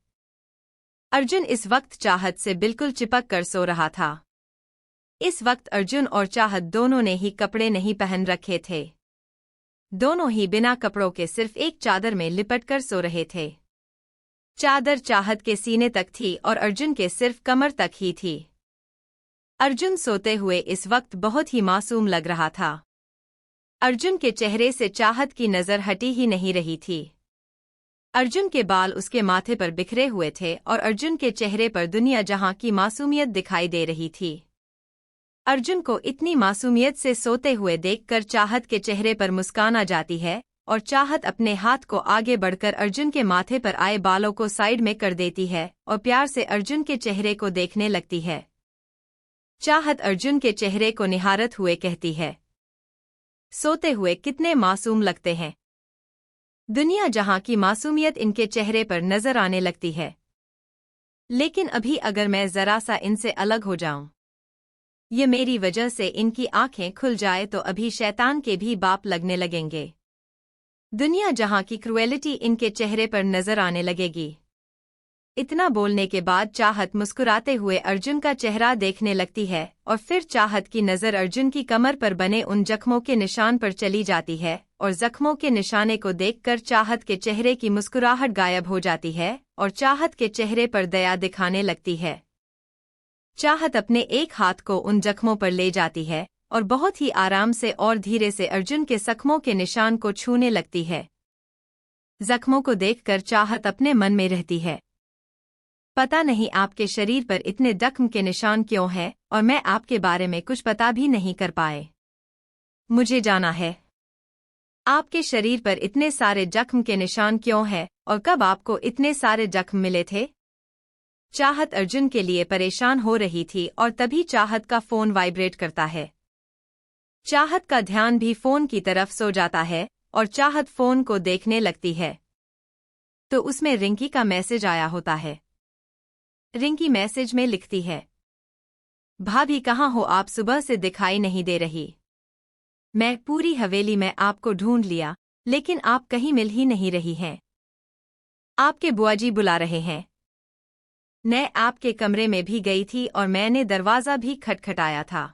[SPEAKER 1] अर्जुन इस वक्त चाहत से बिल्कुल चिपक कर सो रहा था। इस वक्त अर्जुन और चाहत दोनों ने ही कपड़े नहीं पहन रखे थे। दोनों ही बिना कपड़ों के सिर्फ एक चादर में लिपट कर सो रहे थे। चादर चाहत के सीने तक थी और अर्जुन के सिर्फ कमर तक ही थी। अर्जुन सोते हुए इस वक्त बहुत ही मासूम लग रहा था। अर्जुन के चेहरे से चाहत की नजर हटी ही नहीं रही थी। अर्जुन के बाल उसके माथे पर बिखरे हुए थे और अर्जुन के चेहरे पर दुनिया जहां की मासूमियत दिखाई दे रही थी। अर्जुन को इतनी मासूमियत से सोते हुए देखकर चाहत के चेहरे पर मुस्कान आ जाती है और चाहत अपने हाथ को आगे बढ़कर अर्जुन के माथे पर आए बालों को साइड में कर देती है और प्यार से अर्जुन के चेहरे को देखने लगती है। चाहत अर्जुन के चेहरे को निहारत हुए कहती है, सोते हुए कितने मासूम लगते हैं। दुनिया जहां की मासूमियत इनके चेहरे पर नजर आने लगती है। लेकिन अभी अगर मैं जरा सा इनसे अलग हो जाऊं, ये मेरी वजह से इनकी आंखें खुल जाए तो अभी शैतान के भी बाप लगने लगेंगे। दुनिया जहां की क्रुएलिटी इनके चेहरे पर नजर आने लगेगी। इतना बोलने के बाद चाहत मुस्कुराते हुए अर्जुन का चेहरा देखने लगती है और फिर चाहत की नज़र अर्जुन की कमर पर बने उन जख्मों के निशान पर चली जाती है और जख्मों के निशाने को देखकर चाहत के चेहरे की मुस्कुराहट गायब हो जाती है और चाहत के चेहरे पर दया दिखाने लगती है। चाहत अपने एक हाथ को उन जख्मों पर ले जाती है और बहुत ही आराम से और धीरे से अर्जुन के जख्मों के निशान को छूने लगती है। जख्मों को देखकर चाहत अपने मन में रहती है। पता नहीं आपके शरीर पर इतने जख्म के निशान क्यों हैं और मैं आपके बारे में कुछ पता भी नहीं कर पाए। मुझे जाना है, आपके शरीर पर इतने सारे जख्म के निशान क्यों हैं और कब आपको इतने सारे जख्म मिले थे। चाहत अर्जुन के लिए परेशान हो रही थी और तभी चाहत का फोन वाइब्रेट करता है। चाहत का ध्यान भी फोन की तरफ सो जाता है और चाहत फोन को देखने लगती है तो उसमें रिंकी का मैसेज आया होता है। रिंकी मैसेज में लिखती है, भाभी कहाँ हो आप, सुबह से दिखाई नहीं दे रही। मैं पूरी हवेली में आपको ढूंढ लिया लेकिन आप कहीं मिल ही नहीं रही हैं। आपके बुआजी बुला रहे हैं। मैं आपके कमरे में भी गई थी और मैंने दरवाज़ा भी खटखटाया था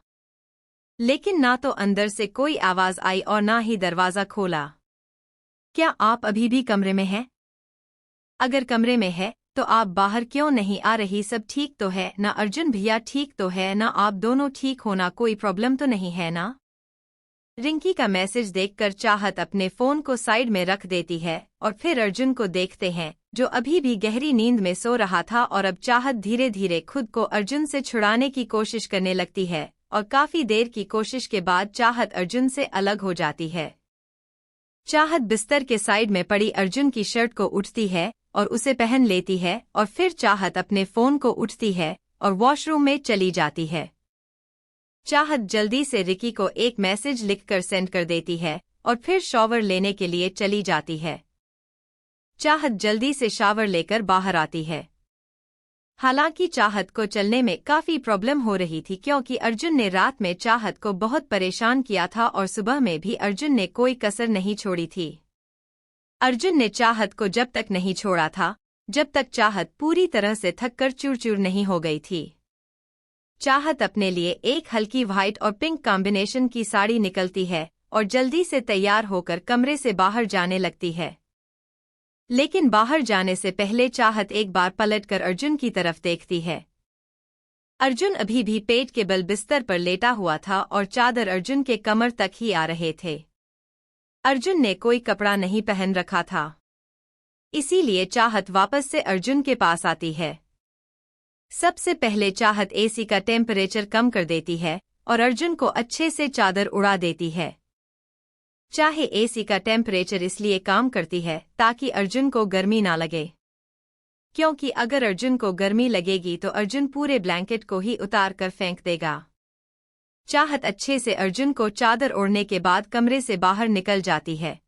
[SPEAKER 1] लेकिन ना तो अंदर से कोई आवाज़ आई और ना ही दरवाज़ा खोला। क्या आप अभी भी कमरे में हैं? अगर कमरे में है तो आप बाहर क्यों नहीं आ रही? सब ठीक तो है ना? अर्जुन भैया ठीक तो है ना? आप दोनों ठीक हो ना? कोई प्रॉब्लम तो नहीं है ना? रिंकी का मैसेज देखकर चाहत अपने फोन को साइड में रख देती है और फिर अर्जुन को देखते हैं जो अभी भी गहरी नींद में सो रहा था और अब चाहत धीरे धीरे खुद को अर्जुन से छुड़ाने की कोशिश करने लगती है और काफी देर की कोशिश के बाद चाहत अर्जुन से अलग हो जाती है। चाहत बिस्तर के साइड में पड़ी अर्जुन की शर्ट को उठती है और उसे पहन लेती है और फिर चाहत अपने फोन को उठती है और वॉशरूम में चली जाती है। चाहत जल्दी से रिकी को एक मैसेज लिखकर सेंड कर देती है और फिर शॉवर लेने के लिए चली जाती है। चाहत जल्दी से शावर लेकर बाहर आती है। हालांकि चाहत को चलने में काफी प्रॉब्लम हो रही थी क्योंकि अर्जुन ने रात में चाहत को बहुत परेशान किया था और सुबह में भी अर्जुन ने कोई कसर नहीं छोड़ी थी। अर्जुन ने चाहत को जब तक नहीं छोड़ा था जब तक चाहत पूरी तरह से थककर चूर-चूर नहीं हो गई थी। चाहत अपने लिए एक हल्की व्हाइट और पिंक कॉम्बिनेशन की साड़ी निकलती है और जल्दी से तैयार होकर कमरे से बाहर जाने लगती है। लेकिन बाहर जाने से पहले चाहत एक बार पलटकर अर्जुन की तरफ देखती है। अर्जुन अभी भी पेट के बल बिस्तर पर लेटा हुआ था और चादर अर्जुन के कमर तक ही आ रहे थे। अर्जुन ने कोई कपड़ा नहीं पहन रखा था, इसीलिए चाहत वापस से अर्जुन के पास आती है। सबसे पहले चाहत एसी का टेम्परेचर कम कर देती है और अर्जुन को अच्छे से चादर उड़ा देती है। चाहे एसी का टेम्परेचर इसलिए काम करती है ताकि अर्जुन को गर्मी ना लगे, क्योंकि अगर अर्जुन को गर्मी लगेगी तो अर्जुन पूरे ब्लैंकेट को ही उतार कर फेंक देगा। चाहत अच्छे से अर्जुन को चादर ओढ़ने के बाद कमरे से बाहर निकल जाती है।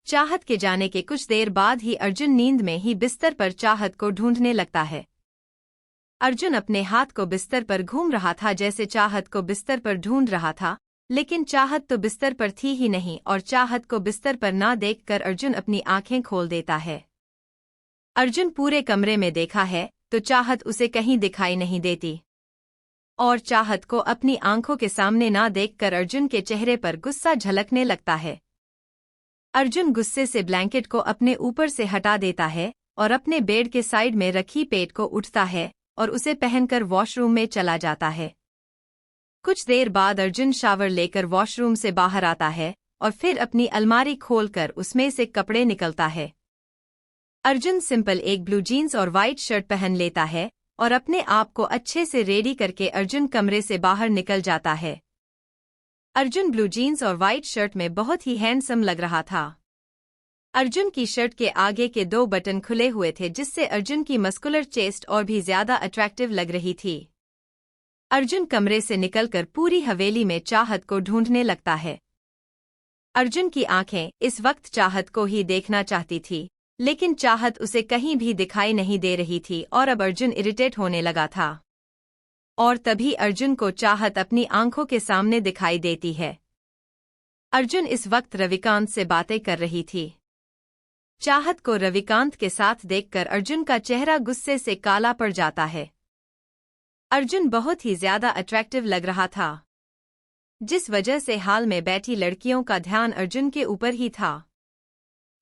[SPEAKER 1] चाहत के जाने के कुछ देर बाद ही अर्जुन नींद में ही बिस्तर पर चाहत को ढूंढने लगता है। अर्जुन अपने हाथ को बिस्तर पर घूम रहा था जैसे चाहत को बिस्तर पर ढूंढ रहा था, लेकिन चाहत तो बिस्तर पर थी ही नहीं और चाहत को बिस्तर पर ना देखकर अर्जुन अपनी आंखें खोल देता है। अर्जुन पूरे कमरे में देखा है तो चाहत उसे कहीं दिखाई नहीं देती और चाहत को अपनी आंखों के सामने ना देखकर अर्जुन के चेहरे पर गुस्सा झलकने लगता है। अर्जुन गुस्से से ब्लैंकेट को अपने ऊपर से हटा देता है और अपने बेड के साइड में रखी पेट को उठता है और उसे पहनकर वॉशरूम में चला जाता है। कुछ देर बाद अर्जुन शावर लेकर वॉशरूम से बाहर आता है और फिर अपनी अलमारी खोलकर उसमें से कपड़े निकलता है। अर्जुन सिंपल एक ब्लू जीन्स और वाइट शर्ट पहन लेता है और अपने आप को अच्छे से रेडी करके अर्जुन कमरे से बाहर निकल जाता है। अर्जुन ब्लू जीन्स और वाइट शर्ट में बहुत ही हैंडसम लग रहा था। अर्जुन की शर्ट के आगे के 2 बटन खुले हुए थे जिससे अर्जुन की मस्कुलर चेस्ट और भी ज्यादा अट्रैक्टिव लग रही थी। अर्जुन कमरे से निकलकर पूरी हवेली में चाहत को ढूंढने लगता है। अर्जुन की आंखें इस वक्त चाहत को ही देखना चाहती थी, लेकिन चाहत उसे कहीं भी दिखाई नहीं दे रही थी और अब अर्जुन इरिटेट होने लगा था। और तभी अर्जुन को चाहत अपनी आंखों के सामने दिखाई देती है। अर्जुन इस वक्त रविकांत से बातें कर रही थी। चाहत को रविकांत के साथ देखकर अर्जुन का चेहरा गुस्से से काला पड़ जाता है। अर्जुन बहुत ही ज्यादा अट्रैक्टिव लग रहा था, जिस वजह से हाल में बैठी लड़कियों का ध्यान अर्जुन के ऊपर ही था।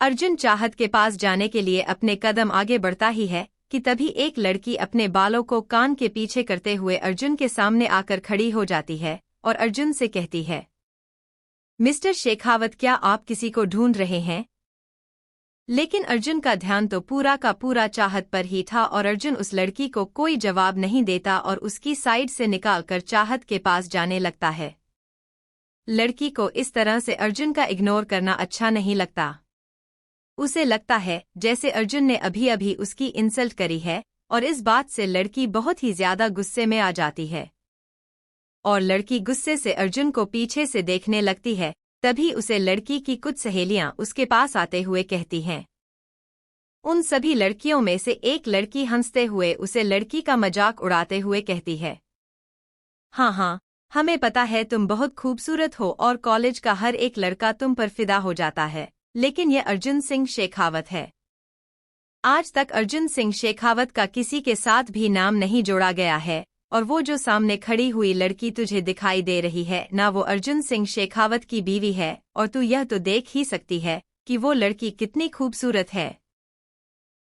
[SPEAKER 1] अर्जुन चाहत के पास जाने के लिए अपने कदम आगे बढ़ता ही है कि तभी एक लड़की अपने बालों को कान के पीछे करते हुए अर्जुन के सामने आकर खड़ी हो जाती है और अर्जुन से कहती है, मिस्टर शेखावत, क्या आप किसी को ढूंढ रहे हैं? लेकिन अर्जुन का ध्यान तो पूरा का पूरा चाहत पर ही था और अर्जुन उस लड़की को कोई जवाब नहीं देता और उसकी साइड से निकालकर चाहत के पास जाने लगता है। लड़की को इस तरह से अर्जुन का इग्नोर करना अच्छा नहीं लगता। उसे लगता है जैसे अर्जुन ने अभी अभी उसकी इंसल्ट करी है और इस बात से लड़की बहुत ही ज्यादा गुस्से में आ जाती है और लड़की गुस्से से अर्जुन को पीछे से देखने लगती है। तभी उसे लड़की की कुछ सहेलियां उसके पास आते हुए कहती हैं। उन सभी लड़कियों में से एक लड़की हंसते हुए उसे लड़की का मजाक उड़ाते हुए कहती है, हाँ हाँ, हमें पता है तुम बहुत खूबसूरत हो और कॉलेज का हर एक लड़का तुम पर फिदा हो जाता है, लेकिन यह अर्जुन सिंह शेखावत है। आज तक अर्जुन सिंह शेखावत का किसी के साथ भी नाम नहीं जोड़ा गया है और वो जो सामने खड़ी हुई लड़की तुझे दिखाई दे रही है ना, वो अर्जुन सिंह शेखावत की बीवी है और तू यह तो देख ही सकती है कि वो लड़की कितनी खूबसूरत है।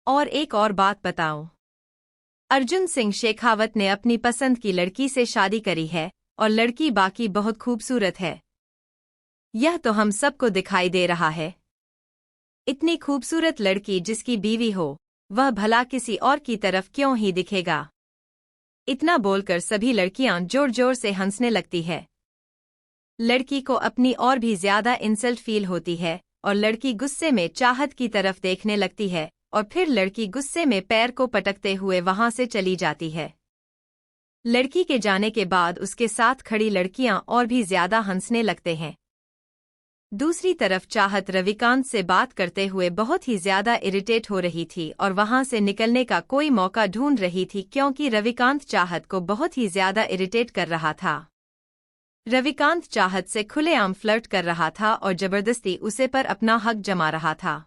[SPEAKER 1] और एक और बात बताऊं, अर्जुन सिंह शेखावत ने अपनी पसंद की लड़की से शादी करी है और लड़की बाकी बहुत खूबसूरत है। यह तो हम सबको दिखाई दे रहा है। इतनी खूबसूरत लड़की जिसकी बीवी हो, वह भला किसी और की तरफ क्यों ही दिखेगा। इतना बोलकर सभी लड़कियां जोर जोर से हंसने लगती है। लड़की को अपनी और भी ज्यादा इंसल्ट फील होती है और लड़की गुस्से में चाहत की तरफ देखने लगती है और फिर लड़की गुस्से में पैर को पटकते हुए वहां से चली जाती है। लड़की के जाने के बाद उसके साथ खड़ी लड़कियां और भी ज्यादा हंसने लगते हैं। दूसरी तरफ चाहत रविकांत से बात करते हुए बहुत ही ज्यादा इरिटेट हो रही थी और वहां से निकलने का कोई मौका ढूंढ रही थी क्योंकि रविकांत चाहत को बहुत ही ज्यादा इरिटेट कर रहा था। रविकांत चाहत से खुलेआम फ्लर्ट कर रहा था और जबरदस्ती उसे पर अपना हक जमा रहा था।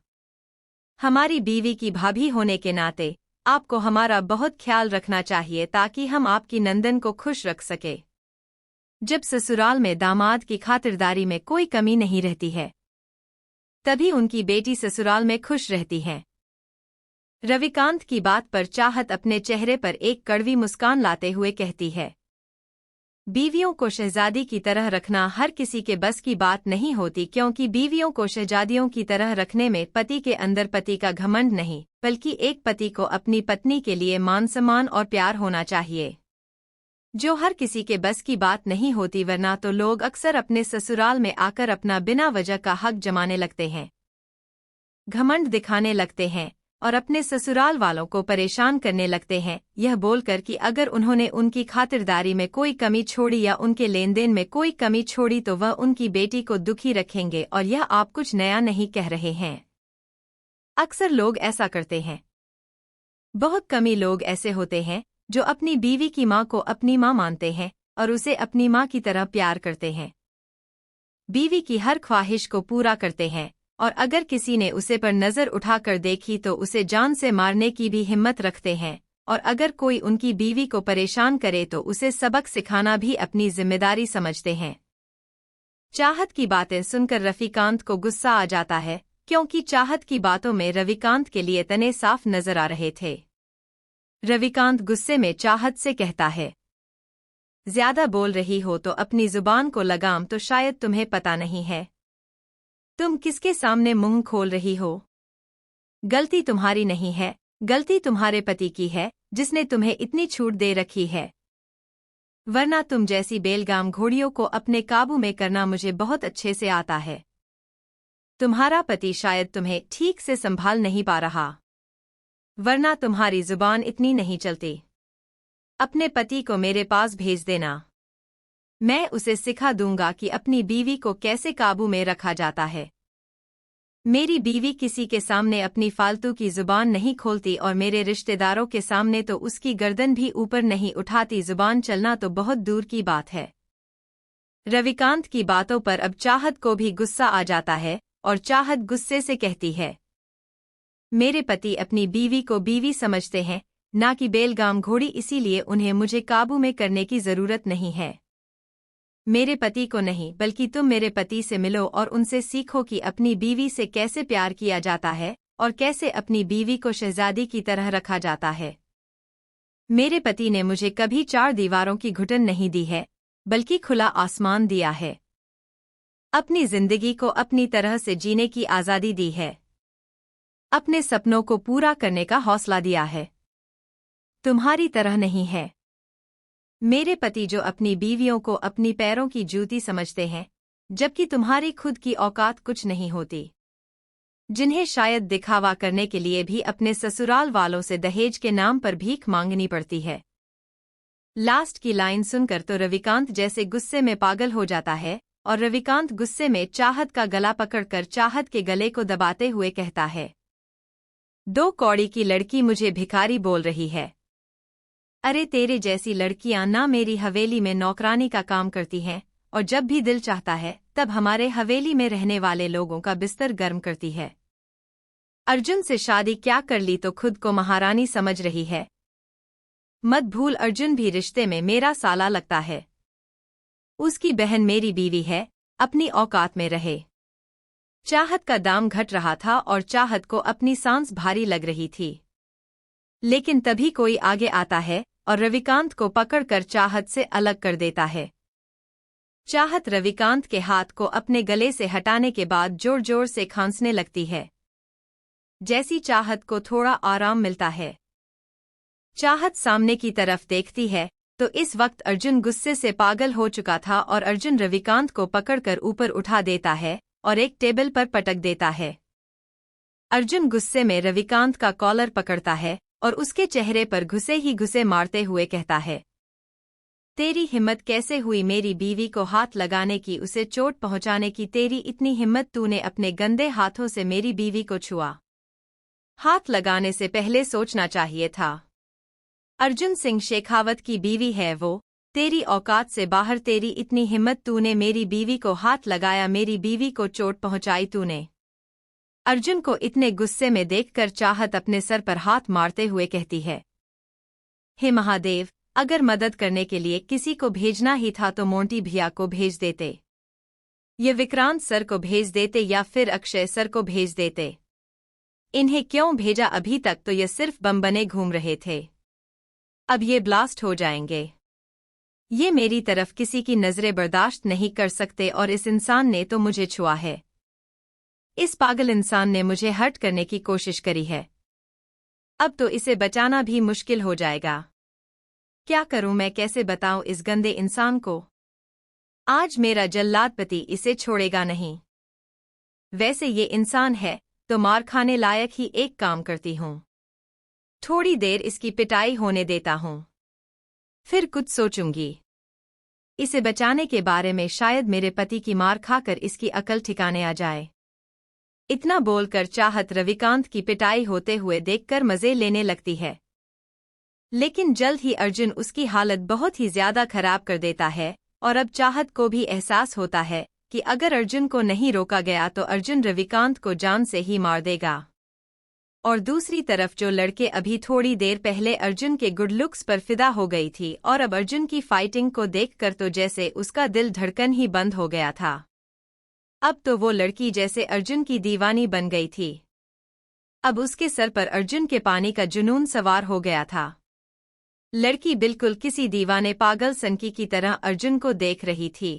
[SPEAKER 1] हमारी बीवी की भाभी होने के नाते आपको हमारा बहुत ख्याल रखना चाहिए ताकि हम आपकी नंदन को खुश रख सके। जब ससुराल में दामाद की खातिरदारी में कोई कमी नहीं रहती है, तभी उनकी बेटी ससुराल में खुश रहती है। रविकांत की बात पर चाहत अपने चेहरे पर एक कड़वी मुस्कान लाते हुए कहती है, बीवियों को शहजादी की तरह रखना हर किसी के बस की बात नहीं होती क्योंकि बीवियों को शहजादियों की तरह रखने में पति के अंदर पति का घमंड नहीं, बल्कि एक पति को अपनी पत्नी के लिए मान सम्मान और प्यार होना चाहिए, जो हर किसी के बस की बात नहीं होती। वरना तो लोग अक्सर अपने ससुराल में आकर अपना बिना वजह का हक जमाने लगते हैं, घमंड दिखाने लगते हैं और अपने ससुराल वालों को परेशान करने लगते हैं, यह बोलकर कि अगर उन्होंने उनकी खातिरदारी में कोई कमी छोड़ी या उनके लेन देन में कोई कमी छोड़ी तो वह उनकी बेटी को दुखी रखेंगे। और यह आप कुछ नया नहीं कह रहे हैं, अक्सर लोग ऐसा करते हैं। बहुत कम ही लोग ऐसे होते हैं जो अपनी बीवी की मां को अपनी मां मानते हैं और उसे अपनी मां की तरह प्यार करते हैं, बीवी की हर ख्वाहिश को पूरा करते हैं और अगर किसी ने उसे पर नजर उठाकर देखी तो उसे जान से मारने की भी हिम्मत रखते हैं और अगर कोई उनकी बीवी को परेशान करे तो उसे सबक सिखाना भी अपनी जिम्मेदारी समझते हैं। चाहत की बातें सुनकर रविकांत को गुस्सा आ जाता है क्योंकि चाहत की बातों में रविकांत के लिए तने साफ नजर आ रहे थे। रविकांत गुस्से में चाहत से कहता है, ज्यादा बोल रही हो तो अपनी जुबान को लगाम तो शायद तुम्हें पता नहीं है। तुम किसके सामने मुंह खोल रही हो? गलती तुम्हारी नहीं है, गलती तुम्हारे पति की है जिसने तुम्हें इतनी छूट दे रखी है, वरना तुम जैसी बेलगाम घोड़ियों को अपने काबू में करना मुझे बहुत अच्छे से आता है। तुम्हारा पति शायद तुम्हें ठीक से संभाल नहीं पा रहा, वरना तुम्हारी जुबान इतनी नहीं चलती। अपने पति को मेरे पास भेज देना, मैं उसे सिखा दूंगा कि अपनी बीवी को कैसे काबू में रखा जाता है। मेरी बीवी किसी के सामने अपनी फालतू की जुबान नहीं खोलती और मेरे रिश्तेदारों के सामने तो उसकी गर्दन भी ऊपर नहीं उठाती, जुबान चलना तो बहुत दूर की बात है। रविकांत की बातों पर अब चाहत को भी गुस्सा आ जाता है और चाहत गुस्से से कहती है, मेरे पति अपनी बीवी को बीवी समझते हैं, ना कि बेलगाम घोड़ी, इसीलिए उन्हें मुझे काबू में करने की जरूरत नहीं है। मेरे पति को नहीं बल्कि तुम मेरे पति से मिलो और उनसे सीखो कि अपनी बीवी से कैसे प्यार किया जाता है और कैसे अपनी बीवी को शहजादी की तरह रखा जाता है। मेरे पति ने मुझे कभी 4 दीवारों की घुटन नहीं दी है, बल्कि खुला आसमान दिया है। अपनी जिंदगी को अपनी तरह से जीने की आज़ादी दी है। अपने सपनों को पूरा करने का हौसला दिया है। तुम्हारी तरह नहीं है। मेरे पति जो अपनी बीवियों को अपनी पैरों की जूती समझते हैं, जबकि तुम्हारी खुद की औकात कुछ नहीं होती। जिन्हें शायद दिखावा करने के लिए भी अपने ससुराल वालों से दहेज के नाम पर भीख मांगनी पड़ती है। लास्ट की लाइन सुनकर तो रविकांत जैसे गुस्से में पागल हो जाता है और रविकांत गुस्से में चाहत का गला पकड़कर चाहत के गले को दबाते हुए कहता है, 2 कौड़ी की लड़की मुझे भिखारी बोल रही है। अरे तेरे जैसी लड़कियां ना मेरी हवेली में नौकरानी का काम करती हैं और जब भी दिल चाहता है तब हमारे हवेली में रहने वाले लोगों का बिस्तर गर्म करती है। अर्जुन से शादी क्या कर ली तो खुद को महारानी समझ रही है। मत भूल अर्जुन भी रिश्ते में मेरा साला लगता है। उसकी बहन मेरी बीवी है, अपनी औकात में रहे। चाहत का दाम घट रहा था और चाहत को अपनी सांस भारी लग रही थी। लेकिन तभी कोई आगे आता है और रविकांत को पकड़कर चाहत से अलग कर देता है। चाहत रविकांत के हाथ को अपने गले से हटाने के बाद जोर जोर से खांसने लगती है। जैसी चाहत को थोड़ा आराम मिलता है, चाहत सामने की तरफ देखती है तो इस वक्त अर्जुन गुस्से से पागल हो चुका था और अर्जुन रविकांत को पकड़कर ऊपर उठा देता है और एक टेबल पर पटक देता है। अर्जुन गुस्से में रविकांत का कॉलर पकड़ता है और उसके चेहरे पर घुसे ही घुसे मारते हुए कहता है, तेरी हिम्मत कैसे हुई मेरी बीवी को हाथ लगाने की, उसे चोट पहुंचाने की? तेरी इतनी हिम्मत, तूने अपने गंदे हाथों से मेरी बीवी को छुआ। हाथ लगाने से पहले सोचना चाहिए था। अर्जुन सिंह शेखावत की बीवी है वो, तेरी औकात से बाहर। तेरी इतनी हिम्मत, तूने मेरी बीवी को हाथ लगाया, मेरी बीवी को चोट पहुंचाई तूने। अर्जुन को इतने गुस्से में देखकर चाहत अपने सर पर हाथ मारते हुए कहती है, हे महादेव, अगर मदद करने के लिए किसी को भेजना ही था तो मोंटी भैया को भेज देते, ये विक्रांत सर को भेज देते या फिर अक्षय सर को भेज देते। इन्हें क्यों भेजा? अभी तक तो ये सिर्फ बम बने घूम रहे थे, अब ये ब्लास्ट हो जाएंगे। ये मेरी तरफ किसी की नजरें बर्दाश्त नहीं कर सकते और इस इंसान ने तो मुझे छुआ है। इस पागल इंसान ने मुझे हर्ट करने की कोशिश करी है। अब तो इसे बचाना भी मुश्किल हो जाएगा। क्या करूं मैं, कैसे बताऊं इस गंदे इंसान को? आज मेरा जल्लाद पति इसे छोड़ेगा नहीं। वैसे ये इंसान है तो मार खाने लायक ही एक काम करती हूं, थोड़ी देर इसकी पिटाई होने देता हूं, फिर कुछ सोचूंगी। इसे बचाने के बारे में शायद मेरे पति की मार खाकर इसकी अकल ठिकाने आ जाए। इतना बोलकर चाहत रविकांत की पिटाई होते हुए देखकर मजे लेने लगती है। लेकिन जल्द ही अर्जुन उसकी हालत बहुत ही ज्यादा खराब कर देता है और अब चाहत को भी एहसास होता है कि अगर अर्जुन को नहीं रोका गया तो अर्जुन रविकांत को जान से ही मार देगा। और दूसरी तरफ जो लड़के अभी थोड़ी देर पहले अर्जुन के गुड लुक्स पर फिदा हो गई थी और अब अर्जुन की फाइटिंग को देखकर तो जैसे उसका दिल धड़कन ही बंद हो गया था। अब तो वो लड़की जैसे अर्जुन की दीवानी बन गई थी। अब उसके सर पर अर्जुन के पानी का जुनून सवार हो गया था। लड़की बिल्कुल किसी दीवाने पागल सनकी की तरह अर्जुन को देख रही थी।